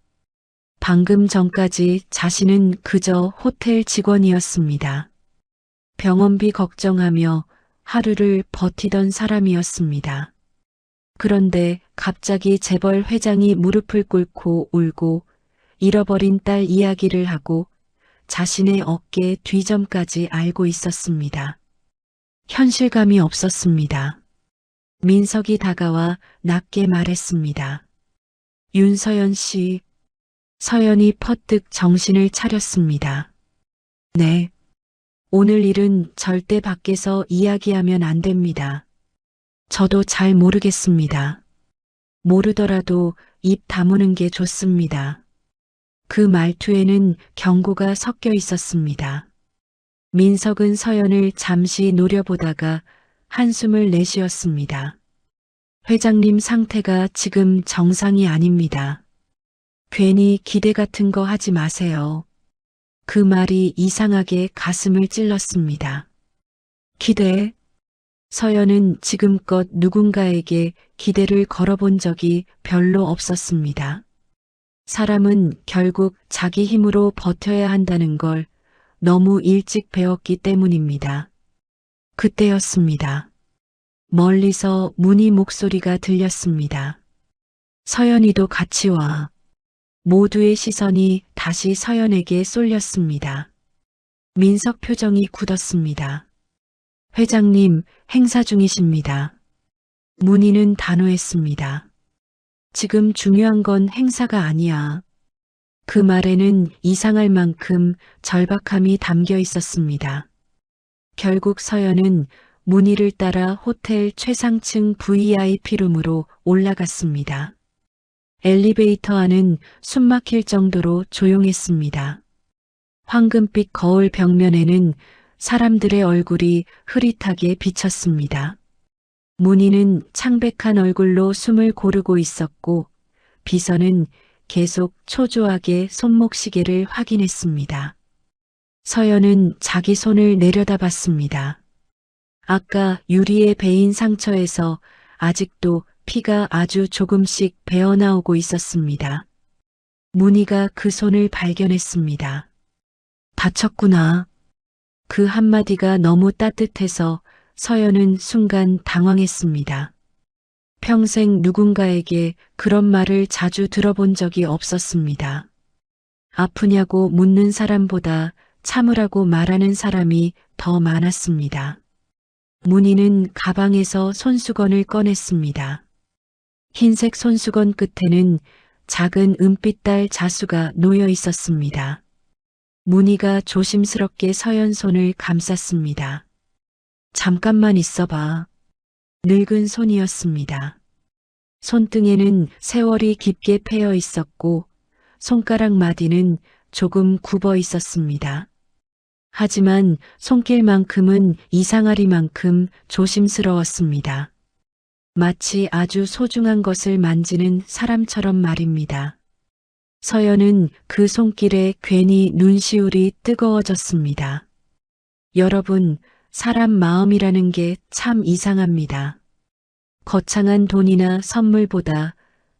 방금 전까지 자신은 그저 호텔 직원이었습니다. 병원비 걱정하며 하루를 버티던 사람이었습니다. 그런데 갑자기 재벌 회장이 무릎을 꿇고 울고 잃어버린 딸 이야기를 하고 자신의 어깨 뒤점까지 알고 있었습니다. 현실감이 없었습니다. 민석이 다가와 낮게 말했습니다. 윤서연 씨. 서연이 퍼뜩 정신을 차렸습니다. 네. 오늘 일은 절대 밖에서 이야기하면 안 됩니다. 저도 잘 모르겠습니다. 모르더라도 입 다무는 게 좋습니다. 그 말투에는 경고가 섞여 있었습니다. 민석은 서연을 잠시 노려보다가 한숨을 내쉬었습니다. 회장님 상태가 지금 정상이 아닙니다. 괜히 기대 같은 거 하지 마세요. 그 말이 이상하게 가슴을 찔렀습니다. 기대? 서연은 지금껏 누군가에게 기대를 걸어본 적이 별로 없었습니다. 사람은 결국 자기 힘으로 버텨야 한다는 걸 너무 일찍 배웠기 때문입니다. 그때였습니다. 멀리서 문희 목소리가 들렸습니다. 서연이도 같이 와. 모두의 시선이 다시 서연에게 쏠렸습니다. 민석 표정이 굳었습니다. 회장님, 행사 중이십니다. 문희는 단호했습니다. 지금 중요한 건 행사가 아니야. 그 말에는 이상할 만큼 절박함이 담겨 있었습니다. 결국 서연은 문희를 따라 호텔 최상층 VIP룸으로 올라갔습니다. 엘리베이터 안은 숨막힐 정도로 조용했습니다. 황금빛 거울 벽면에는 사람들의 얼굴이 흐릿하게 비쳤습니다. 문희는 창백한 얼굴로 숨을 고르고 있었고 비서는 계속 초조하게 손목시계를 확인했습니다. 서연은 자기 손을 내려다봤습니다. 아까 유리에 베인 상처에서 아직도 피가 아주 조금씩 배어나오고 있었습니다. 문희가 그 손을 발견했습니다. 다쳤구나. 그 한마디가 너무 따뜻해서 서연은 순간 당황했습니다. 평생 누군가에게 그런 말을 자주 들어본 적이 없었습니다. 아프냐고 묻는 사람보다 참으라고 말하는 사람이 더 많았습니다. 문희는 가방에서 손수건을 꺼냈습니다. 흰색 손수건 끝에는 작은 은빛달 자수가 놓여 있었습니다. 문희가 조심스럽게 서연 손을 감쌌습니다. 잠깐만 있어봐. 늙은 손이었습니다. 손등에는 세월이 깊게 패여 있었고 손가락 마디는 조금 굽어 있었습니다. 하지만 손길만큼은 이상하리만큼 조심스러웠습니다. 마치 아주 소중한 것을 만지는 사람처럼 말입니다. 서연은 그 손길에 괜히 눈시울이 뜨거워졌습니다. 여러분, 사람 마음이라는 게 참 이상합니다. 거창한 돈이나 선물보다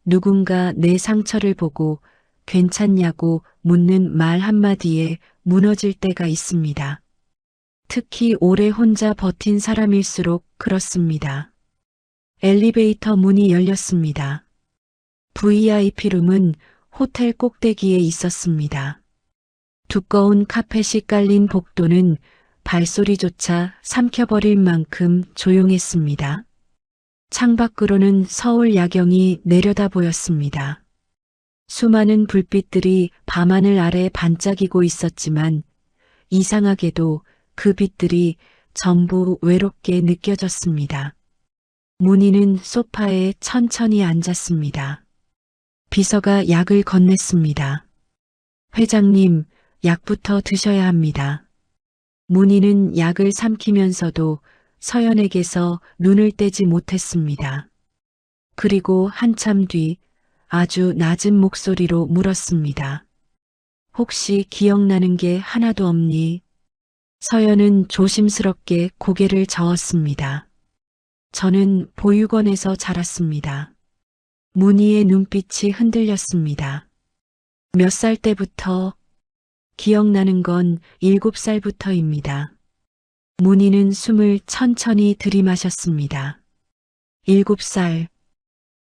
누군가 내 상처를 보고 괜찮냐고 묻는 말 한마디에 무너질 때가 있습니다. 특히 오래 혼자 버틴 사람일수록 그렇습니다. 엘리베이터 문이 열렸습니다. VIP룸은 호텔 꼭대기에 있었습니다. 두꺼운 카펫이 깔린 복도는 발소리조차 삼켜버릴 만큼 조용했습니다. 창밖으로는 서울 야경이 내려다 보였습니다. 수많은 불빛들이 밤하늘 아래 반짝이고 있었지만 이상하게도 그 빛들이 전부 외롭게 느껴졌습니다. 문희는 소파에 천천히 앉았습니다. 비서가 약을 건넸습니다. 회장님, 약부터 드셔야 합니다. 문희는 약을 삼키면서도 서연에게서 눈을 떼지 못했습니다. 그리고 한참 뒤 아주 낮은 목소리로 물었습니다. 혹시 기억나는 게 하나도 없니? 서연은 조심스럽게 고개를 저었습니다. 저는 보육원에서 자랐습니다. 문희의 눈빛이 흔들렸습니다. 몇 살 때부터? 기억나는 건 7살부터입니다. 문희는 숨을 천천히 들이마셨습니다. 7살.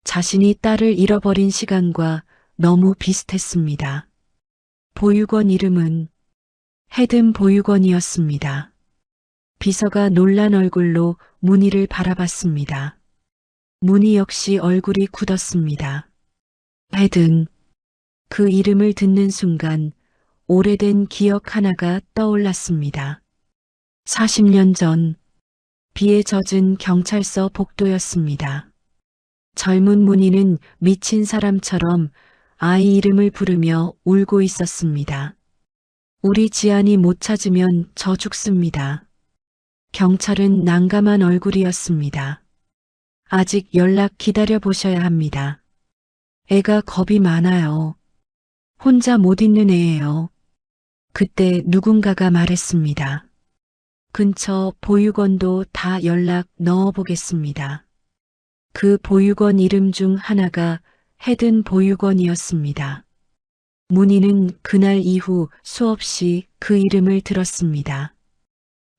자신이 딸을 잃어버린 시간과 너무 비슷했습니다. 보육원 이름은 헤든 보육원이었습니다. 비서가 놀란 얼굴로 문희를 바라봤습니다. 문희 역시 얼굴이 굳었습니다. 헤든. 그 이름을 듣는 순간 오래된 기억 하나가 떠올랐습니다. 40년 전 비에 젖은 경찰서 복도였습니다. 젊은 문희는 미친 사람처럼 아이 이름을 부르며 울고 있었습니다. 우리 지안이 못 찾으면 저 죽습니다. 경찰은 난감한 얼굴이었습니다. 아직 연락 기다려 보셔야 합니다. 애가 겁이 많아요. 혼자 못 있는 애예요. 그때 누군가가 말했습니다. 근처 보육원도 다 연락 넣어보겠습니다. 그 보육원 이름 중 하나가 헤든 보육원이었습니다. 문희는 그날 이후 수없이 그 이름을 들었습니다.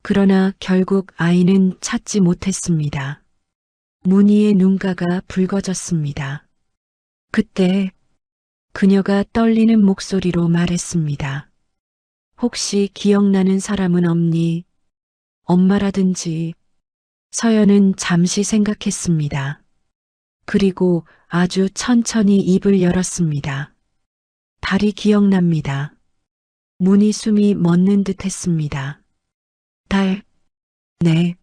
그러나 결국 아이는 찾지 못했습니다. 문희의 눈가가 붉어졌습니다. 그때 그녀가 떨리는 목소리로 말했습니다. 혹시 기억나는 사람은 없니? 엄마라든지. 서연은 잠시 생각했습니다. 그리고 아주 천천히 입을 열었습니다. 달이 기억납니다. 문희 숨이 멎는 듯 했습니다. 달. 네.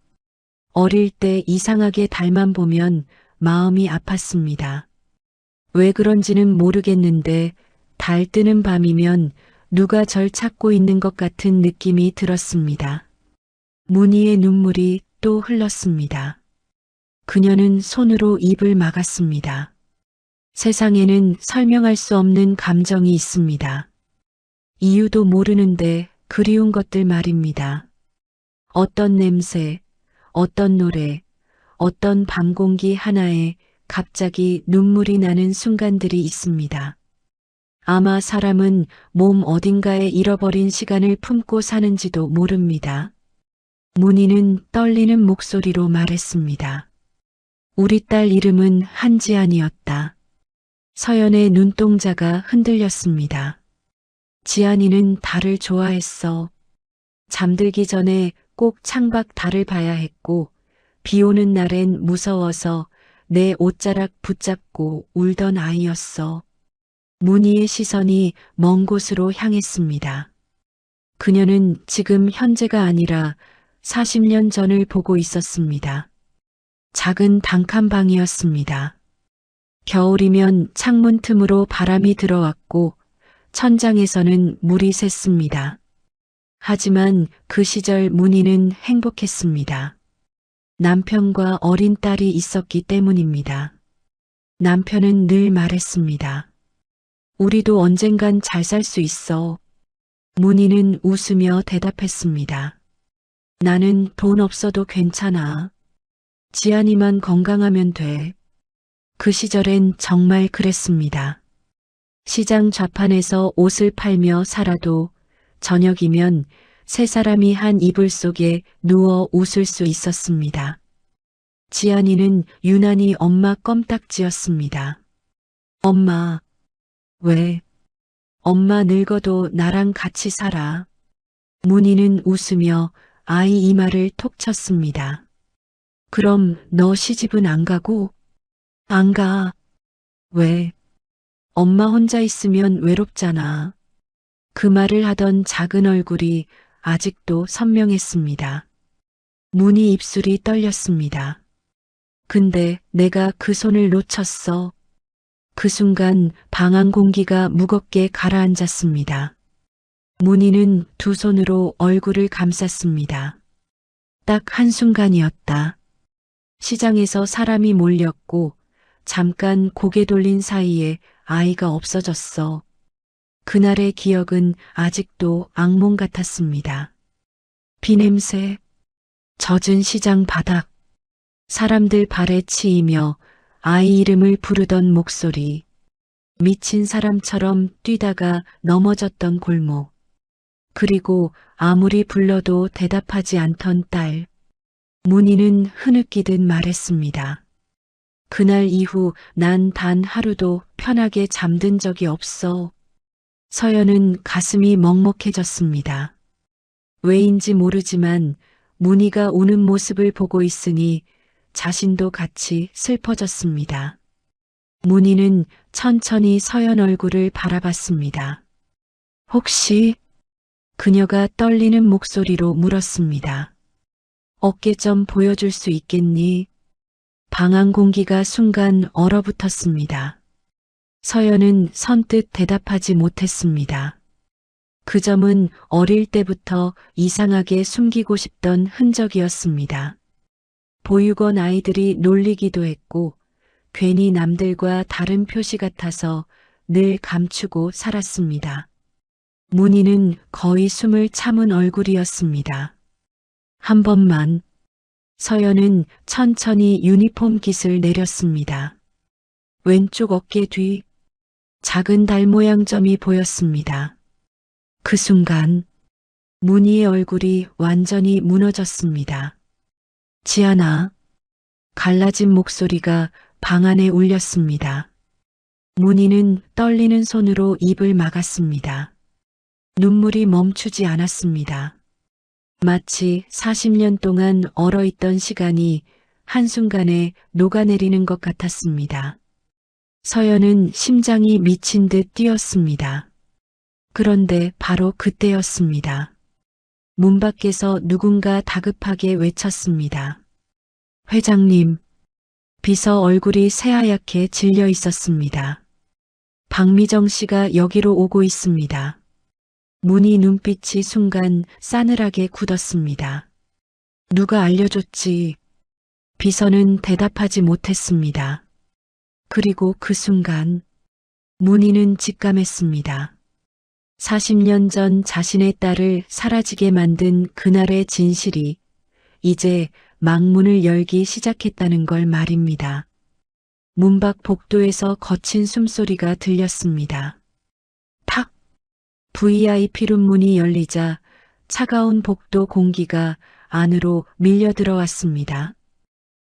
어릴 때 이상하게 달만 보면 마음이 아팠습니다. 왜 그런지는 모르겠는데 달 뜨는 밤이면 누가 절 찾고 있는 것 같은 느낌이 들었습니다. 문희의 눈물이 또 흘렀습니다. 그녀는 손으로 입을 막았습니다. 세상에는 설명할 수 없는 감정이 있습니다. 이유도 모르는데 그리운 것들 말입니다. 어떤 냄새, 어떤 노래, 어떤 밤 공기 하나에 갑자기 눈물이 나는 순간들이 있습니다. 아마 사람은 몸 어딘가에 잃어버린 시간을 품고 사는지도 모릅니다. 문희는 떨리는 목소리로 말했습니다. 우리 딸 이름은 한지안이었다. 서연의 눈동자가 흔들렸습니다. 지안이는 달을 좋아했어. 잠들기 전에 꼭 창밖 달을 봐야 했고, 비 오는 날엔 무서워서 내 옷자락 붙잡고 울던 아이였어. 문희의 시선이 먼 곳으로 향했습니다. 그녀는 지금 현재가 아니라 40년 전을 보고 있었습니다. 작은 단칸방이었습니다. 겨울이면 창문 틈으로 바람이 들어왔고 천장에서는 물이 샜습니다. 하지만 그 시절 문희는 행복했습니다. 남편과 어린 딸이 있었기 때문입니다. 남편은 늘 말했습니다. 우리도 언젠간 잘 살 수 있어. 문희는 웃으며 대답했습니다. 나는 돈 없어도 괜찮아. 지안이만 건강하면 돼. 그 시절엔 정말 그랬습니다. 시장 좌판에서 옷을 팔며 살아도 저녁이면 세 사람이 한 이불 속에 누워 웃을 수 있었습니다. 지안이는 유난히 엄마 껌딱지였습니다. 엄마, 왜? 엄마 늙어도 나랑 같이 살아. 문희는 웃으며 아이 이마를 톡 쳤습니다. 그럼 너 시집은 안 가고? 안 가. 왜? 엄마 혼자 있으면 외롭잖아. 그 말을 하던 작은 얼굴이 아직도 선명했습니다. 문희 입술이 떨렸습니다. 근데 내가 그 손을 놓쳤어. 그 순간 방안 공기가 무겁게 가라앉았습니다. 문희는 두 손으로 얼굴을 감쌌습니다. 딱 한순간이었다. 시장에서 사람이 몰렸고 잠깐 고개 돌린 사이에 아이가 없어졌어. 그날의 기억은 아직도 악몽 같았습니다. 비냄새, 젖은 시장 바닥, 사람들 발에 치이며 아이 이름을 부르던 목소리, 미친 사람처럼 뛰다가 넘어졌던 골목, 그리고 아무리 불러도 대답하지 않던 딸. 문희는 흐느끼듯 말했습니다. 그날 이후 난 단 하루도 편하게 잠든 적이 없어. 서연은 가슴이 먹먹해졌습니다. 왜인지 모르지만 문희가 우는 모습을 보고 있으니 자신도 같이 슬퍼졌습니다. 문희는 천천히 서연 얼굴을 바라봤습니다. 혹시 그녀가 떨리는 목소리로 물었습니다. 어깨 좀 보여줄 수 있겠니? 방 안 공기가 순간 얼어붙었습니다. 서연은 선뜻 대답하지 못했습니다. 그 점은 어릴 때부터 이상하게 숨기고 싶던 흔적이었습니다. 보육원 아이들이 놀리기도 했고 괜히 남들과 다른 표시 같아서 늘 감추고 살았습니다. 문희는 거의 숨을 참은 얼굴이었습니다. 한 번만. 서연은 천천히 유니폼 깃을 내렸습니다. 왼쪽 어깨 뒤 작은 달 모양 점이 보였습니다. 그 순간 문희의 얼굴이 완전히 무너졌습니다. 지아나. 갈라진 목소리가 방 안에 울렸습니다. 문희는 떨리는 손으로 입을 막았습니다. 눈물이 멈추지 않았습니다. 마치 40년 동안 얼어있던 시간이 한순간에 녹아내리는 것 같았습니다. 서연은 심장이 미친 듯 뛰었습니다. 그런데 바로 그때였습니다. 문 밖에서 누군가 다급하게 외쳤습니다. 회장님. 비서 얼굴이 새하얗게 질려 있었습니다. 박미정 씨가 여기로 오고 있습니다. 문희 눈빛이 순간 싸늘하게 굳었습니다. 누가 알려줬지? 비서는 대답하지 못했습니다. 그리고 그 순간 문희는 직감했습니다. 40년 전 자신의 딸을 사라지게 만든 그날의 진실이 이제 망문을 열기 시작했다는 걸 말입니다. 문 밖 복도에서 거친 숨소리가 들렸습니다. 탁! VIP룸 문이 열리자 차가운 복도 공기가 안으로 밀려 들어왔습니다.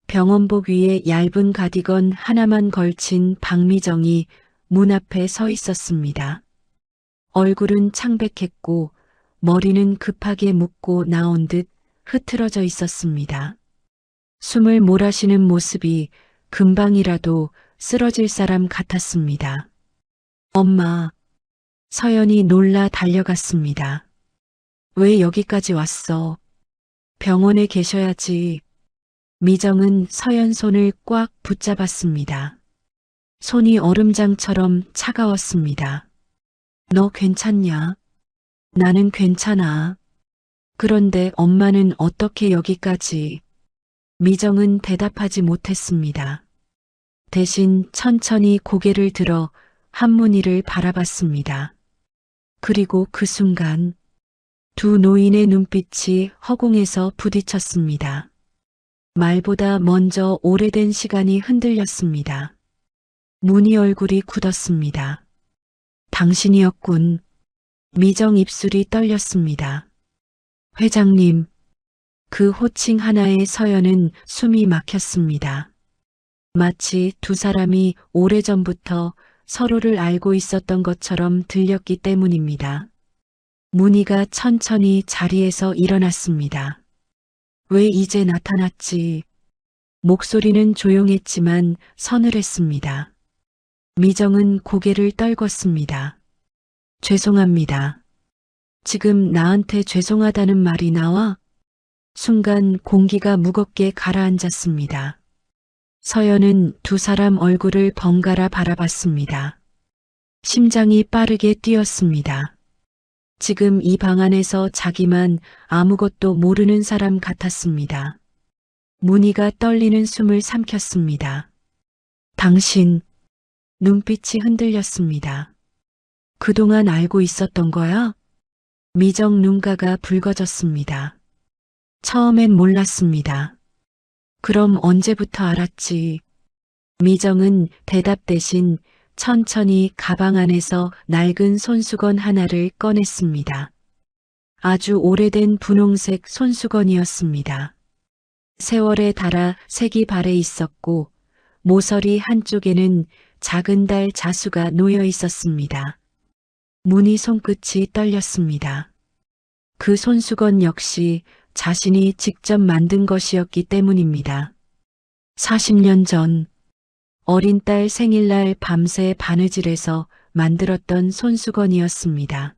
병원복 위에 얇은 가디건 하나만 걸친 박미정이 문 앞에 서 있었습니다. 얼굴은 창백했고 머리는 급하게 묶고 나온 듯 흐트러져 있었습니다. 숨을 몰아쉬는 모습이 금방이라도 쓰러질 사람 같았습니다. 엄마. 서연이 놀라 달려갔습니다. 왜 여기까지 왔어? 병원에 계셔야지. 미정은 서연 손을 꽉 붙잡았습니다. 손이 얼음장처럼 차가웠습니다. 너 괜찮냐? 나는 괜찮아. 그런데 엄마는 어떻게 여기까지? 미정은 대답하지 못했습니다. 대신 천천히 고개를 들어 한문희를 바라봤습니다. 그리고 그 순간 두 노인의 눈빛이 허공에서 부딪혔습니다. 말보다 먼저 오래된 시간이 흔들렸습니다. 문희 얼굴이 굳었습니다. 당신이었군. 미정 입술이 떨렸습니다. 회장님. 그 호칭 하나에 서연은 숨이 막혔습니다. 마치 두 사람이 오래전부터 서로를 알고 있었던 것처럼 들렸기 때문입니다. 문희가 천천히 자리에서 일어났습니다. 왜 이제 나타났지? 목소리는 조용했지만 서늘했습니다. 미정은 고개를 떨궜습니다. 죄송합니다. 지금 나한테 죄송하다는 말이 나와? 순간 공기가 무겁게 가라앉았습니다. 서연은 두 사람 얼굴을 번갈아 바라봤습니다. 심장이 빠르게 뛰었습니다. 지금 이 방 안에서 자기만 아무것도 모르는 사람 같았습니다. 문희가 떨리는 숨을 삼켰습니다. 당신. 눈빛이 흔들렸습니다. 그동안 알고 있었던 거야? 미정 눈가가 붉어졌습니다. 처음엔 몰랐습니다. 그럼 언제부터 알았지? 미정은 대답 대신 천천히 가방 안에서 낡은 손수건 하나를 꺼냈습니다. 아주 오래된 분홍색 손수건이었습니다. 세월에 닳아 색이 발해 있었고 모서리 한쪽에는 작은 달 자수가 놓여 있었습니다. 문희 손끝이 떨렸습니다. 그 손수건 역시 자신이 직접 만든 것이었기 때문입니다. 40년 전 어린 딸 생일날 밤새 바느질해서 만들었던 손수건이었습니다.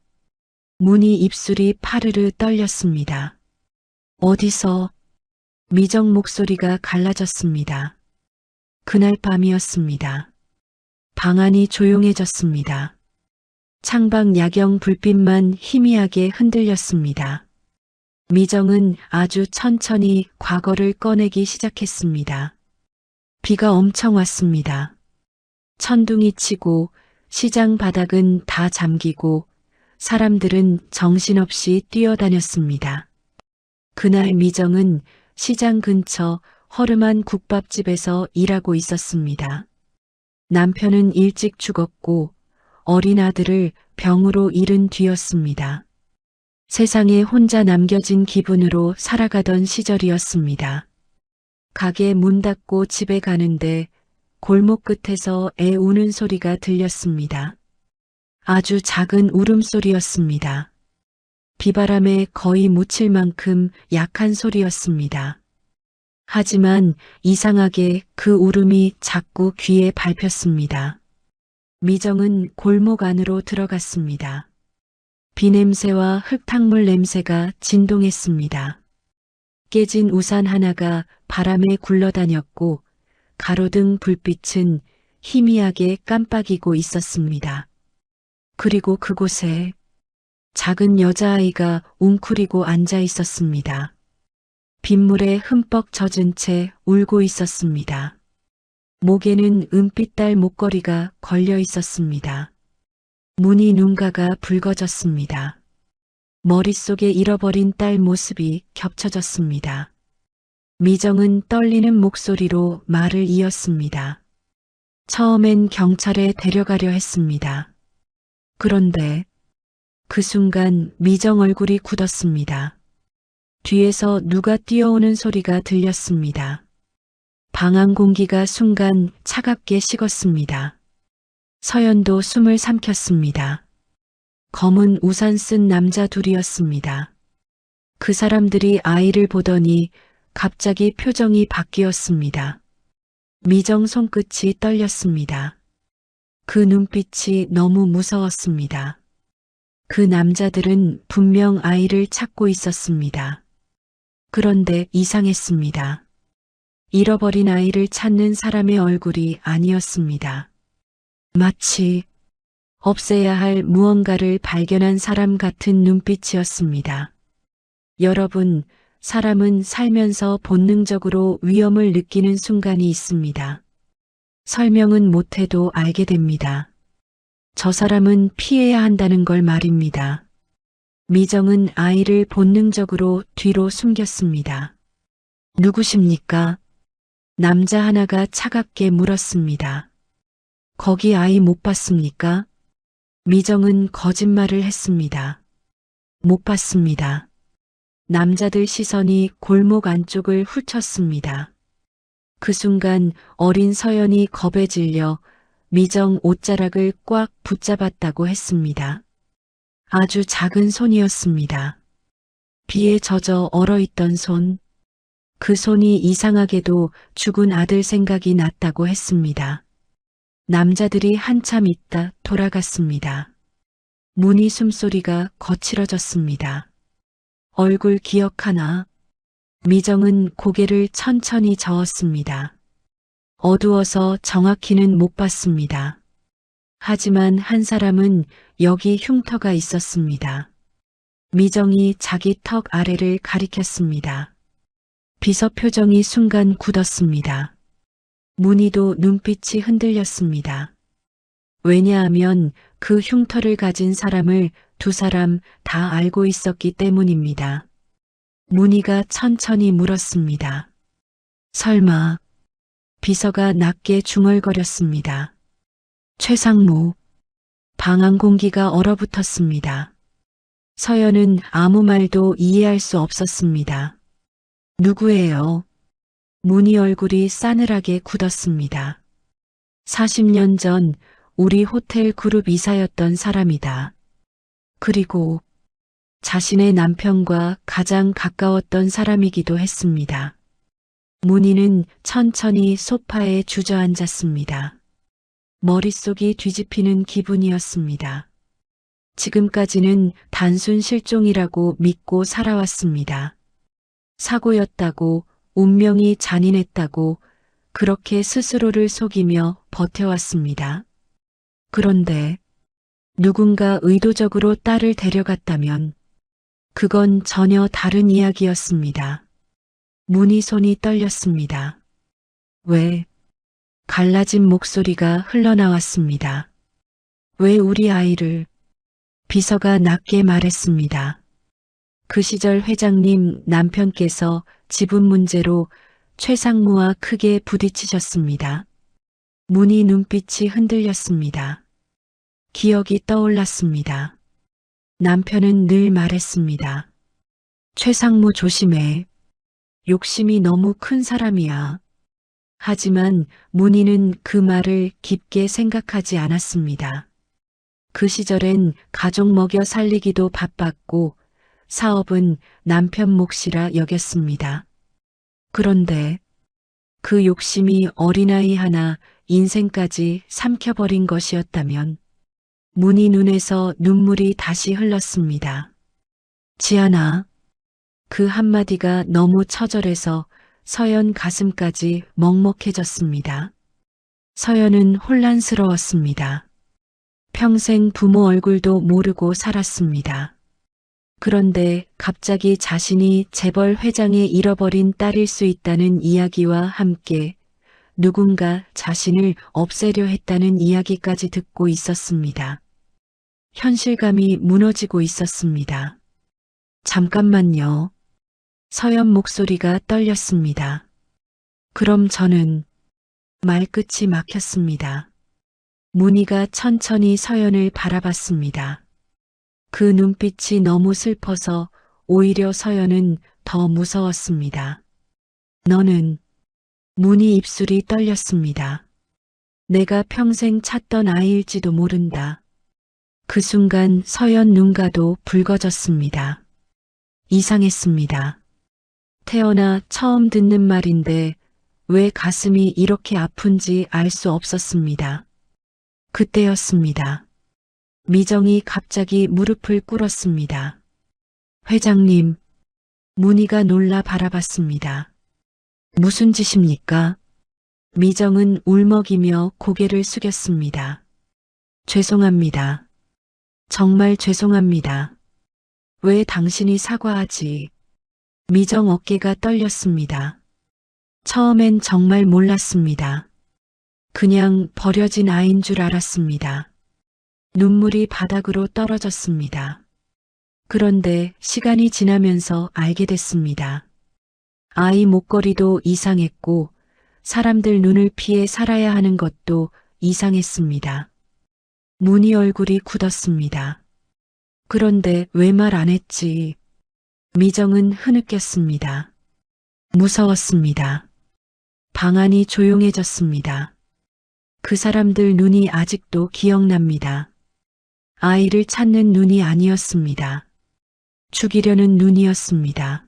문희 입술이 파르르 떨렸습니다. 어디서? 미정 목소리가 갈라졌습니다. 그날 밤이었습니다. 방 안이 조용해졌습니다. 창밖 야경 불빛만 희미하게 흔들렸습니다. 미정은 아주 천천히 과거를 꺼내기 시작했습니다. 비가 엄청 왔습니다. 천둥이 치고 시장 바닥은 다 잠기고 사람들은 정신없이 뛰어다녔습니다. 그날 미정은 시장 근처 허름한 국밥집에서 일하고 있었습니다. 남편은 일찍 죽었고 어린 아들을 병으로 잃은 뒤였습니다. 세상에 혼자 남겨진 기분으로 살아가던 시절이었습니다. 가게 문 닫고 집에 가는데 골목 끝에서 애 우는 소리가 들렸습니다. 아주 작은 울음소리였습니다. 비바람에 거의 묻힐 만큼 약한 소리였습니다. 하지만 이상하게 그 울음이 자꾸 귀에 밟혔습니다. 미정은 골목 안으로 들어갔습니다. 비냄새와 흙탕물 냄새가 진동했습니다. 깨진 우산 하나가 바람에 굴러다녔고 가로등 불빛은 희미하게 깜빡이고 있었습니다. 그리고 그곳에 작은 여자아이가 웅크리고 앉아 있었습니다. 빗물에 흠뻑 젖은 채 울고 있었습니다. 목에는 은빛달 목걸이가 걸려 있었습니다. 문희 눈가가 붉어졌습니다. 머릿속에 잃어버린 딸 모습이 겹쳐졌습니다. 미정은 떨리는 목소리로 말을 이었습니다. 처음엔 경찰에 데려가려 했습니다. 그런데 그 순간 미정 얼굴이 굳었습니다. 뒤에서 누가 뛰어오는 소리가 들렸습니다. 방 안 공기가 순간 차갑게 식었습니다. 서연도 숨을 삼켰습니다. 검은 우산 쓴 남자 둘이었습니다. 그 사람들이 아이를 보더니 갑자기 표정이 바뀌었습니다. 미정 손끝이 떨렸습니다. 그 눈빛이 너무 무서웠습니다. 그 남자들은 분명 아이를 찾고 있었습니다. 그런데 이상했습니다. 잃어버린 아이를 찾는 사람의 얼굴이 아니었습니다. 마치 없애야 할 무언가를 발견한 사람 같은 눈빛이었습니다. 여러분, 사람은 살면서 본능적으로 위험을 느끼는 순간이 있습니다. 설명은 못해도 알게 됩니다. 저 사람은 피해야 한다는 걸 말입니다. 미정은 아이를 본능적으로 뒤로 숨겼습니다. 누구십니까? 남자 하나가 차갑게 물었습니다. 거기 아이 못 봤습니까? 미정은 거짓말을 했습니다. 못 봤습니다. 남자들 시선이 골목 안쪽을 훑었습니다. 그 순간 어린 서연이 겁에 질려 미정 옷자락을 꽉 붙잡았다고 했습니다. 아주 작은 손이었습니다. 비에 젖어 얼어있던 손. 그 손이 이상하게도 죽은 아들 생각이 났다고 했습니다. 남자들이 한참 있다 돌아갔습니다. 문희 숨소리가 거칠어졌습니다. 얼굴 기억하나? 미정은 고개를 천천히 저었습니다. 어두워서 정확히는 못 봤습니다. 하지만 한 사람은 여기 흉터가 있었습니다. 미정이 자기 턱 아래를 가리켰습니다. 비서 표정이 순간 굳었습니다. 문희도 눈빛이 흔들렸습니다. 왜냐하면 그 흉터를 가진 사람을 두 사람 다 알고 있었기 때문입니다. 문희가 천천히 물었습니다. 설마. 비서가 낮게 중얼거렸습니다. 최상무. 방 안 공기가 얼어붙었습니다. 서연은 아무 말도 이해할 수 없었습니다. 누구예요? 문희 얼굴이 싸늘하게 굳었습니다. 40년 전 우리 호텔 그룹 이사였던 사람이다. 그리고 자신의 남편과 가장 가까웠던 사람이기도 했습니다. 문희는 천천히 소파에 주저앉았습니다. 머릿속이 뒤집히는 기분이었습니다. 지금까지는 단순 실종이라고 믿고 살아왔습니다. 사고였다고, 운명이 잔인했다고 그렇게 스스로를 속이며 버텨왔습니다. 그런데 누군가 의도적으로 딸을 데려갔다면 그건 전혀 다른 이야기였습니다. 문희 손이 떨렸습니다. 왜? 갈라진 목소리가 흘러나왔습니다. 왜 우리 아이를? 비서가 낮게 말했습니다. 그 시절 회장님 남편께서 지분 문제로 최상무와 크게 부딪히셨습니다. 문희 눈빛이 흔들렸습니다. 기억이 떠올랐습니다. 남편은 늘 말했습니다. 최상무 조심해. 욕심이 너무 큰 사람이야. 하지만 문희는 그 말을 깊게 생각하지 않았습니다. 그 시절엔 가족 먹여 살리기도 바빴고 사업은 남편 몫이라 여겼습니다. 그런데 그 욕심이 어린아이 하나 인생까지 삼켜버린 것이었다면 문희 눈에서 눈물이 다시 흘렀습니다. 지아나, 그 한마디가 너무 처절해서 서연 가슴까지 먹먹해졌습니다. 서연은 혼란스러웠습니다. 평생 부모 얼굴도 모르고 살았습니다. 그런데 갑자기 자신이 재벌 회장의 잃어버린 딸일 수 있다는 이야기와 함께 누군가 자신을 없애려 했다는 이야기까지 듣고 있었습니다. 현실감이 무너지고 있었습니다. 잠깐만요. 서연 목소리가 떨렸습니다. 그럼 저는 말끝이 막혔습니다. 문희가 천천히 서연을 바라봤습니다. 그 눈빛이 너무 슬퍼서 오히려 서연은 더 무서웠습니다. 너는? 문희 입술이 떨렸습니다. 내가 평생 찾던 아이일지도 모른다. 그 순간 서연 눈가도 붉어졌습니다. 이상했습니다. 태어나 처음 듣는 말인데 왜 가슴이 이렇게 아픈지 알 수 없었습니다. 그때였습니다. 미정이 갑자기 무릎을 꿇었습니다. 회장님, 문희가 놀라 바라봤습니다. 무슨 짓입니까? 미정은 울먹이며 고개를 숙였습니다. 죄송합니다. 정말 죄송합니다. 왜 당신이 사과하지? 미정 어깨가 떨렸습니다. 처음엔 정말 몰랐습니다. 그냥 버려진 아이인 줄 알았습니다. 눈물이 바닥으로 떨어졌습니다. 그런데 시간이 지나면서 알게 됐습니다. 아이 목걸이도 이상했고 사람들 눈을 피해 살아야 하는 것도 이상했습니다. 문희 얼굴이 굳었습니다. 그런데 왜 말 안 했지? 미정은 흐느꼈습니다. 무서웠습니다. 방 안이 조용해졌습니다. 그 사람들 눈이 아직도 기억납니다. 아이를 찾는 눈이 아니었습니다. 죽이려는 눈이었습니다.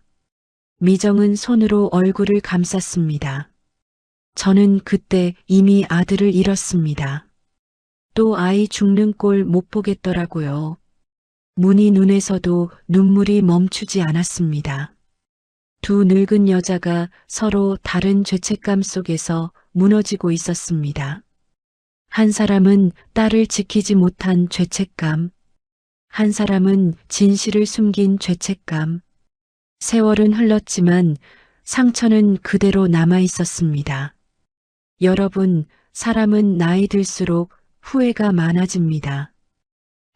미정은 손으로 얼굴을 감쌌습니다. 저는 그때 이미 아들을 잃었습니다. 또 아이 죽는 꼴 못 보겠더라고요. 문희 눈에서도 눈물이 멈추지 않았습니다. 두 늙은 여자가 서로 다른 죄책감 속에서 무너지고 있었습니다. 한 사람은 딸을 지키지 못한 죄책감, 한 사람은 진실을 숨긴 죄책감. 세월은 흘렀지만 상처는 그대로 남아 있었습니다. 여러분, 사람은 나이 들수록 후회가 많아집니다.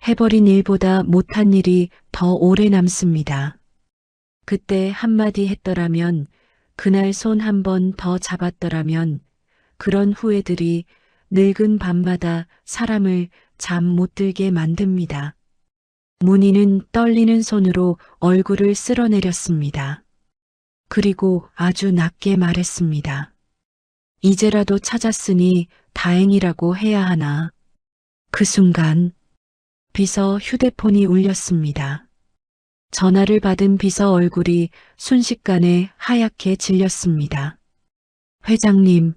해버린 일보다 못한 일이 더 오래 남습니다. 그때 한마디 했더라면, 그날 손 한 번 더 잡았더라면 그런 후회들이 늙은 밤마다 사람을 잠 못 들게 만듭니다. 문희는 떨리는 손으로 얼굴을 쓸어내렸습니다. 그리고 아주 낮게 말했습니다. 이제라도 찾았으니 다행이라고 해야 하나. 그 순간 비서 휴대폰이 울렸습니다. 전화를 받은 비서 얼굴이 순식간에 하얗게 질렸습니다. 회장님,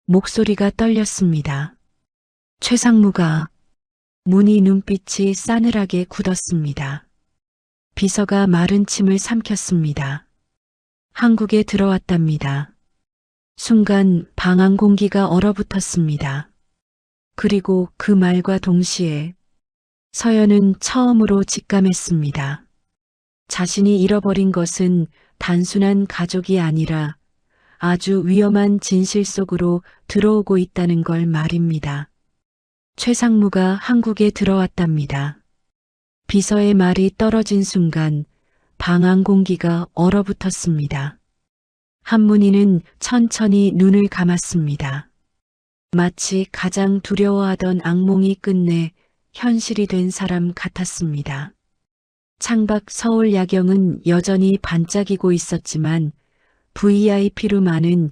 목소리가 떨렸습니다. 최상무가. 문희 눈빛이 싸늘하게 굳었습니다. 비서가 마른 침을 삼켰습니다. 한국에 들어왔답니다. 순간 방안 공기가 얼어붙었습니다. 그리고 그 말과 동시에 서연은 처음으로 직감했습니다. 자신이 잃어버린 것은 단순한 가족이 아니라 아주 위험한 진실 속으로 들어오고 있다는 걸 말입니다. 최상무가 한국에 들어왔답니다. 비서의 말이 떨어진 순간 방안 공기가 얼어붙었습니다. 한문희는 천천히 눈을 감았습니다. 마치 가장 두려워하던 악몽이 끝내 현실이 된 사람 같았습니다. 창밖 서울 야경은 여전히 반짝이고 있었지만 VIP로 많은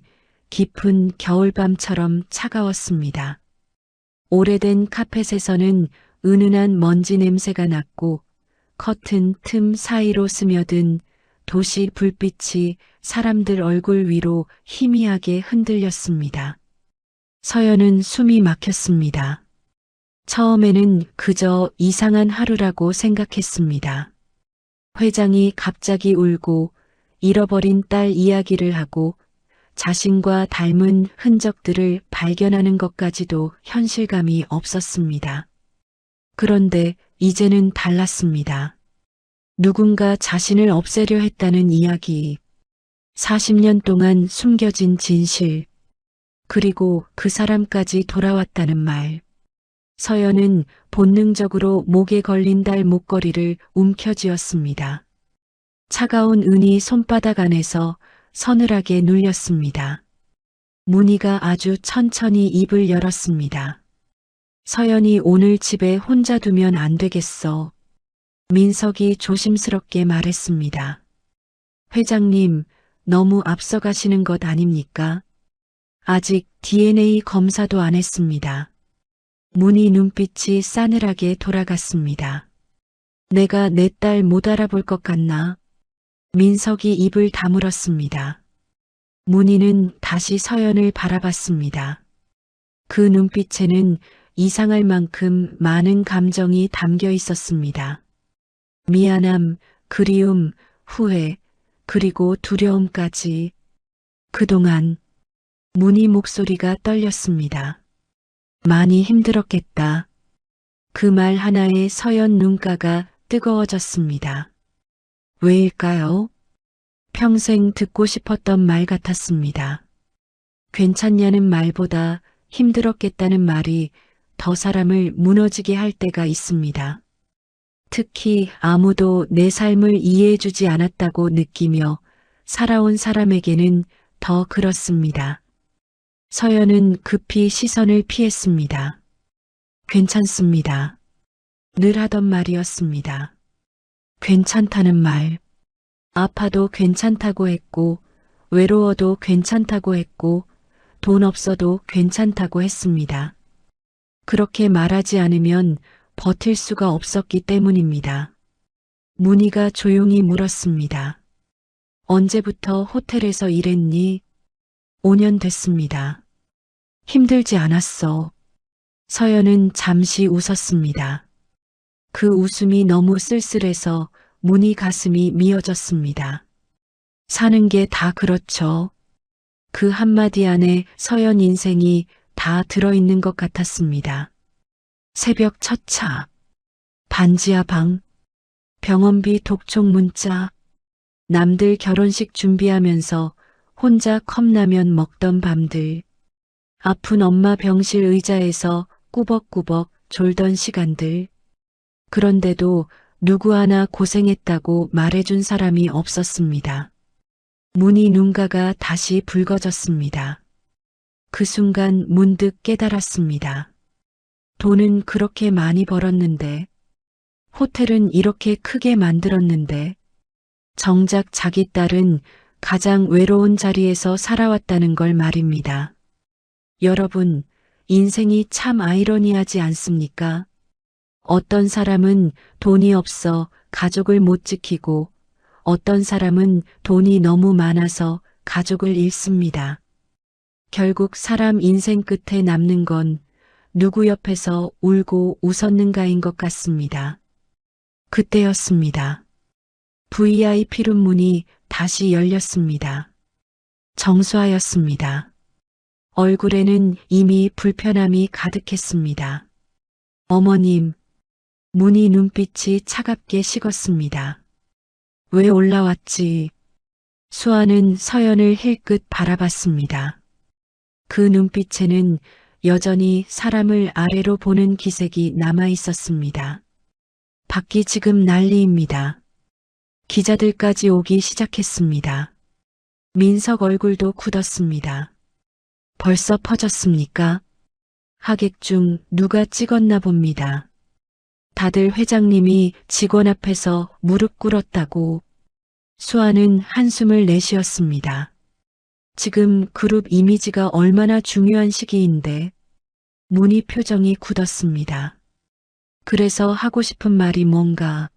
깊은 겨울밤처럼 차가웠습니다. 오래된 카펫에서는 은은한 먼지 냄새가 났고 커튼 틈 사이로 스며든 도시 불빛이 사람들 얼굴 위로 희미하게 흔들렸습니다. 서연은 숨이 막혔습니다. 처음에는 그저 이상한 하루라고 생각했습니다. 회장이 갑자기 울고 잃어버린 딸 이야기를 하고 자신과 닮은 흔적들을 발견하는 것까지도 현실감이 없었습니다. 그런데 이제는 달랐습니다. 누군가 자신을 없애려 했다는 이야기, 40년 동안 숨겨진 진실, 그리고 그 사람까지 돌아왔다는 말. 서연은 본능적으로 목에 걸린 달 목걸이를 움켜쥐었습니다. 차가운 은이 손바닥 안에서 서늘하게 눌렸습니다. 문희가 아주 천천히 입을 열었습니다. 서연이 오늘 집에 혼자 두면 안 되겠어. 민석이 조심스럽게 말했습니다. 회장님, 너무 앞서가시는 것 아닙니까? 아직 DNA 검사도 안 했습니다. 문희 눈빛이 싸늘하게 돌아갔습니다. 내가 내 딸 못 알아볼 것 같나? 민석이 입을 다물었습니다. 문희는 다시 서연을 바라봤습니다. 그 눈빛에는 이상할 만큼 많은 감정이 담겨 있었습니다. 미안함, 그리움, 후회, 그리고 두려움까지. 그동안 문희 목소리가 떨렸습니다. 많이 힘들었겠다. 그 말 하나에 서연 눈가가 뜨거워졌습니다. 왜일까요? 평생 듣고 싶었던 말 같았습니다. 괜찮냐는 말보다 힘들었겠다는 말이 더 사람을 무너지게 할 때가 있습니다. 특히 아무도 내 삶을 이해해주지 않았다고 느끼며 살아온 사람에게는 더 그렇습니다. 서연은 급히 시선을 피했습니다. 괜찮습니다. 늘 하던 말이었습니다. 괜찮다는 말. 아파도 괜찮다고 했고, 외로워도 괜찮다고 했고, 돈 없어도 괜찮다고 했습니다. 그렇게 말하지 않으면 버틸 수가 없었기 때문입니다. 문희가 조용히 물었습니다. 언제부터 호텔에서 일했니? 5년 됐습니다. 힘들지 않았어. 서연은 잠시 웃었습니다. 그 웃음이 너무 쓸쓸해서 문희 가슴이 미어졌습니다. 사는 게 다 그렇죠. 그 한마디 안에 서연 인생이 다 들어있는 것 같았습니다. 새벽 첫 차, 반지하 방, 병원비 독촉 문자, 남들 결혼식 준비하면서 혼자 컵라면 먹던 밤들, 아픈 엄마 병실 의자에서 꾸벅꾸벅 졸던 시간들. 그런데도 누구 하나 고생했다고 말해준 사람이 없었습니다. 문희 눈가가 다시 붉어졌습니다. 그 순간 문득 깨달았습니다. 돈은 그렇게 많이 벌었는데, 호텔은 이렇게 크게 만들었는데, 정작 자기 딸은 가장 외로운 자리에서 살아왔다는 걸 말입니다. 여러분, 인생이 참 아이러니하지 않습니까? 어떤 사람은 돈이 없어 가족을 못 지키고 어떤 사람은 돈이 너무 많아서 가족을 잃습니다. 결국 사람 인생 끝에 남는 건 누구 옆에서 울고 웃었는가인 것 같습니다. 그때였습니다. VIP 룸문이 다시 열렸습니다. 정수아였습니다. 얼굴에는 이미 불편함이 가득했습니다. 어머님, 문희 눈빛이 차갑게 식었습니다. 왜 올라왔지? 수아는 서연을 힐끗 바라봤습니다. 그 눈빛에는 여전히 사람을 아래로 보는 기색이 남아 있었습니다. 밖이 지금 난리입니다. 기자들까지 오기 시작했습니다. 민석 얼굴도 굳었습니다. 벌써 퍼졌습니까? 하객 중 누가 찍었나 봅니다. 다들 회장님이 직원 앞에서 무릎 꿇었다고. 수아는 한숨을 내쉬었습니다. 지금 그룹 이미지가 얼마나 중요한 시기인데. 문희 표정이 굳었습니다. 그래서 하고 싶은 말이 뭔가.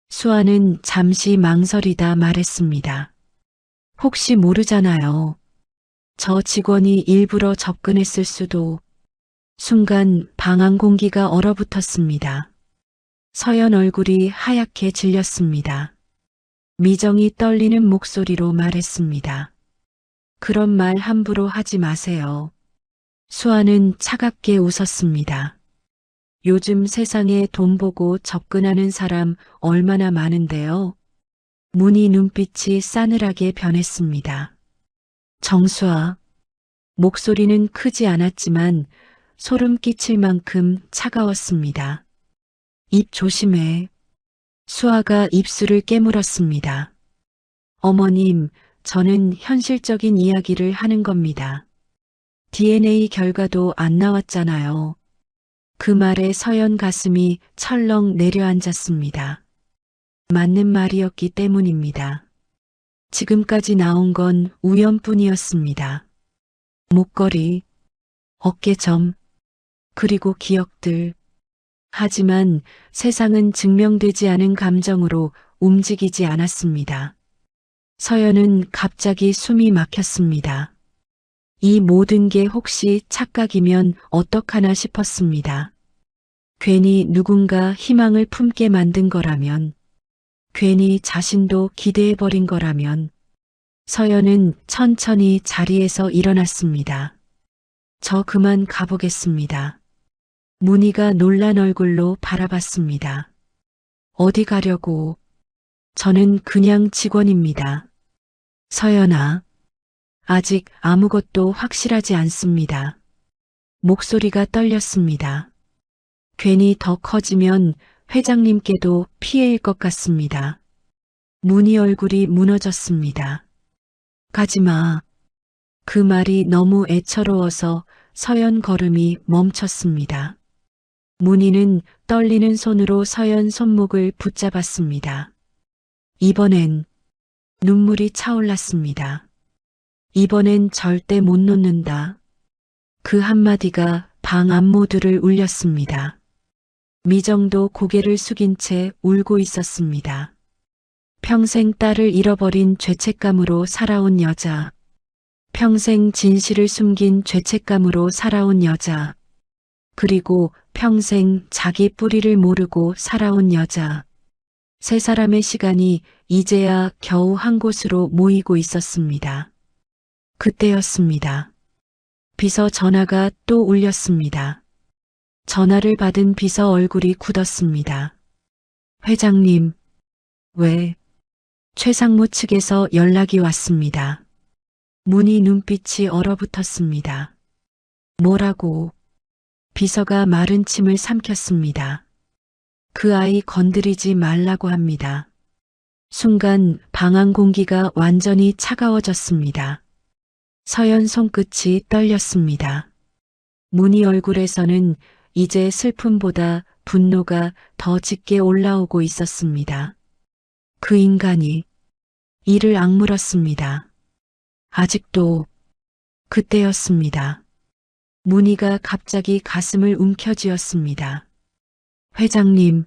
수아는 잠시 망설이다 말했습니다. 혹시 모르잖아요. 저 직원이 일부러 접근했을 수도. 순간 방 안 공기가 얼어붙었습니다. 서연 얼굴이 하얗게 질렸습니다. 미정이 떨리는 목소리로 말했습니다. 그런 말 함부로 하지 마세요. 수아는 차갑게 웃었습니다. 요즘 세상에 돈 보고 접근하는 사람 얼마나 많은데요. 문희 눈빛이 싸늘하게 변했습니다. 정수아. 목소리는 크지 않았지만 소름 끼칠 만큼 차가웠습니다. 입 조심해. 수아가 입술을 깨물었습니다. 어머님, 저는 현실적인 이야기를 하는 겁니다. DNA 결과도 안 나왔잖아요. 그 말에 서연 가슴이 철렁 내려앉았습니다. 맞는 말이었기 때문입니다. 지금까지 나온 건 우연뿐이었습니다. 목걸이, 어깨점, 그리고 기억들. 하지만 세상은 증명되지 않은 감정으로 움직이지 않았습니다. 서연은 갑자기 숨이 막혔습니다. 이 모든 게 혹시 착각이면 어떡하나 싶었습니다. 괜히 누군가 희망을 품게 만든 거라면, 괜히 자신도 기대해버린 거라면. 서연은 천천히 자리에서 일어났습니다. 저 그만 가보겠습니다. 문희가 놀란 얼굴로 바라봤습니다. 어디 가려고? 저는 그냥 직원입니다. 서연아, 아직 아무것도 확실하지 않습니다. 목소리가 떨렸습니다. 괜히 더 커지면 회장님께도 피해일 것 같습니다. 문희 얼굴이 무너졌습니다. 가지마. 그 말이 너무 애처로워서 서연 걸음이 멈췄습니다. 문희는 떨리는 손으로 서연 손목을 붙잡았습니다. 이번엔 눈물이 차올랐습니다. 이번엔 절대 못 놓는다. 그 한마디가 방 안모두를 울렸습니다. 미정도 고개를 숙인 채 울고 있었습니다. 평생 딸을 잃어버린 죄책감으로 살아온 여자. 평생 진실을 숨긴 죄책감으로 살아온 여자. 그리고 평생 자기 뿌리를 모르고 살아온 여자. 세 사람의 시간이 이제야 겨우 한 곳으로 모이고 있었습니다. 그때였습니다. 비서 전화가 또 울렸습니다. 전화를 받은 비서 얼굴이 굳었습니다. 회장님, 왜? 최상무 측에서 연락이 왔습니다. 문희 눈빛이 얼어붙었습니다. 뭐라고? 비서가 마른 침을 삼켰습니다. 그 아이 건드리지 말라고 합니다. 순간 방 안 공기가 완전히 차가워졌습니다. 서연 손끝이 떨렸습니다. 문희 얼굴에서는 이제 슬픔보다 분노가 더 짙게 올라오고 있었습니다. 그 인간이 이를 악물었습니다. 아직도 그때였습니다. 문희가 갑자기 가슴을 움켜쥐었습니다. 회장님,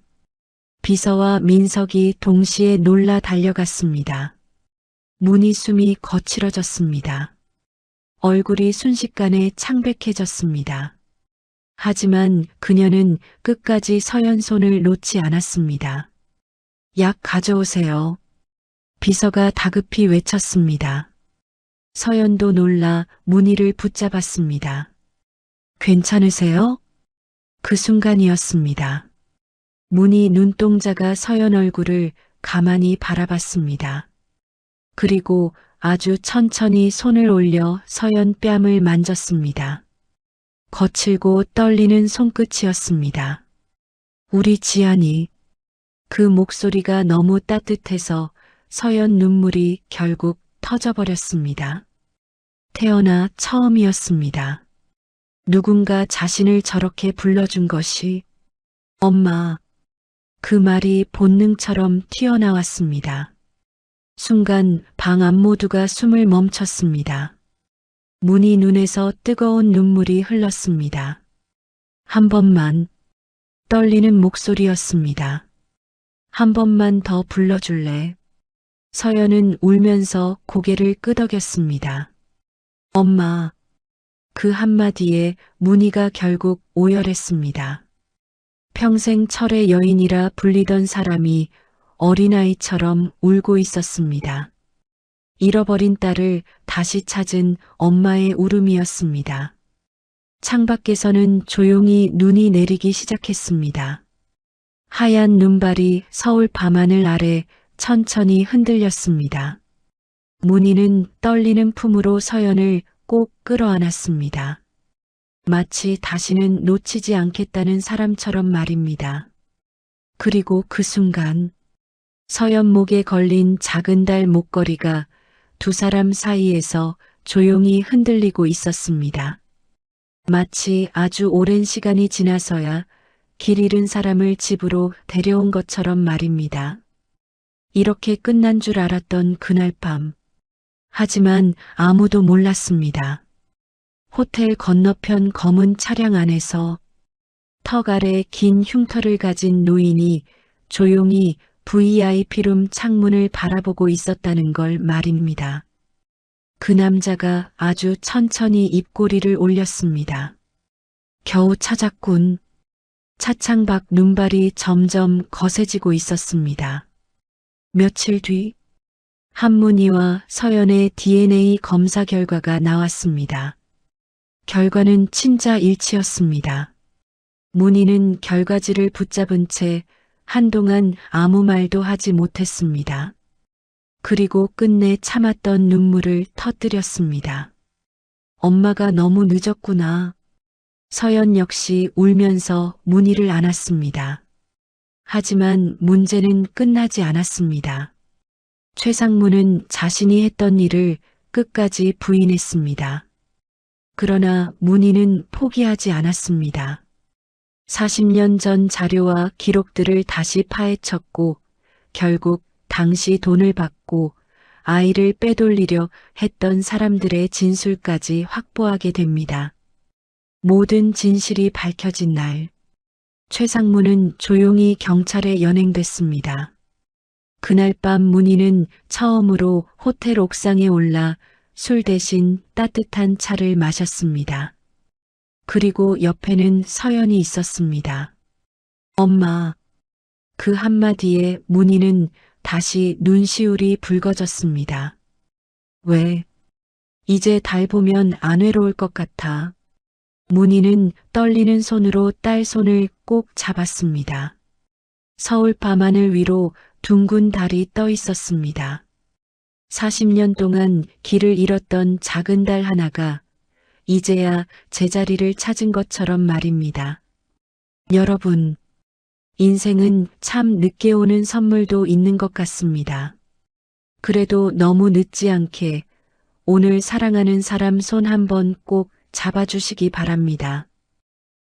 비서와 민석이 동시에 놀라 달려갔습니다. 문희 숨이 거칠어졌습니다. 얼굴이 순식간에 창백해졌습니다. 하지만 그녀는 끝까지 서연 손을 놓지 않았습니다. 약 가져오세요. 비서가 다급히 외쳤습니다. 서연도 놀라 문희를 붙잡았습니다. 괜찮으세요? 그 순간이었습니다. 문희 눈동자가 서연 얼굴을 가만히 바라봤습니다. 그리고 아주 천천히 손을 올려 서연 뺨을 만졌습니다. 거칠고 떨리는 손끝이었습니다. 우리 지안이. 그 목소리가 너무 따뜻해서 서연 눈물이 결국 터져버렸습니다. 태어나 처음이었습니다. 누군가 자신을 저렇게 불러준 것이 엄마. 그 말이 본능처럼 튀어나왔습니다. 순간 방 안 모두가 숨을 멈췄습니다. 문희 눈에서 뜨거운 눈물이 흘렀습니다. 한 번만. 떨리는 목소리였습니다. 한 번만 더 불러줄래? 서연은 울면서 고개를 끄덕였습니다. 엄마. 그 한마디에 문희가 결국 오열했습니다. 평생 철의 여인이라 불리던 사람이 어린아이처럼 울고 있었습니다. 잃어버린 딸을 다시 찾은 엄마의 울음이었습니다. 창밖에서는 조용히 눈이 내리기 시작했습니다. 하얀 눈발이 서울 밤하늘 아래 천천히 흔들렸습니다. 문희는 떨리는 품으로 서연을 꼭 끌어안았습니다. 마치 다시는 놓치지 않겠다는 사람처럼 말입니다. 그리고 그 순간 서연 목에 걸린 작은 달 목걸이가 두 사람 사이에서 조용히 흔들리고 있었습니다. 마치 아주 오랜 시간이 지나서야 길 잃은 사람을 집으로 데려온 것처럼 말입니다. 이렇게 끝난 줄 알았던 그날 밤. 하지만 아무도 몰랐습니다. 호텔 건너편 검은 차량 안에서 턱 아래 긴 흉터를 가진 노인이 조용히 VIP룸 창문을 바라보고 있었다는 걸 말입니다. 그 남자가 아주 천천히 입꼬리를 올렸습니다. 겨우 찾았군. 차창 밖 눈발이 점점 거세지고 있었습니다. 며칠 뒤 한문희와 서연의 DNA 검사 결과가 나왔습니다. 결과는 친자 일치였습니다. 문희는 결과지를 붙잡은 채 한동안 아무 말도 하지 못했습니다. 그리고 끝내 참았던 눈물을 터뜨렸습니다. 엄마가 너무 늦었구나. 서연 역시 울면서 문희를 안았습니다. 하지만 문제는 끝나지 않았습니다. 최상무는 자신이 했던 일을 끝까지 부인했습니다. 그러나 문희는 포기하지 않았습니다. 40년 전 자료와 기록들을 다시 파헤쳤고 결국 당시 돈을 받고 아이를 빼돌리려 했던 사람들의 진술까지 확보하게 됩니다. 모든 진실이 밝혀진 날, 최상무는 조용히 경찰에 연행됐습니다. 그날 밤 문희는 처음으로 호텔 옥상에 올라 술 대신 따뜻한 차를 마셨습니다. 그리고 옆에는 서연이 있었습니다. 엄마. 그 한마디에 문희는 다시 눈시울이 붉어졌습니다. 왜? 이제 달 보면 안 외로울 것 같아. 문희는 떨리는 손으로 딸 손을 꼭 잡았습니다. 서울 밤하늘 위로 둥근 달이 떠 있었습니다. 40년 동안 길을 잃었던 작은 달 하나가 이제야 제자리를 찾은 것처럼 말입니다. 여러분, 인생은 참 늦게 오는 선물도 있는 것 같습니다. 그래도 너무 늦지 않게 오늘 사랑하는 사람 손 한번 꼭 잡아주시기 바랍니다.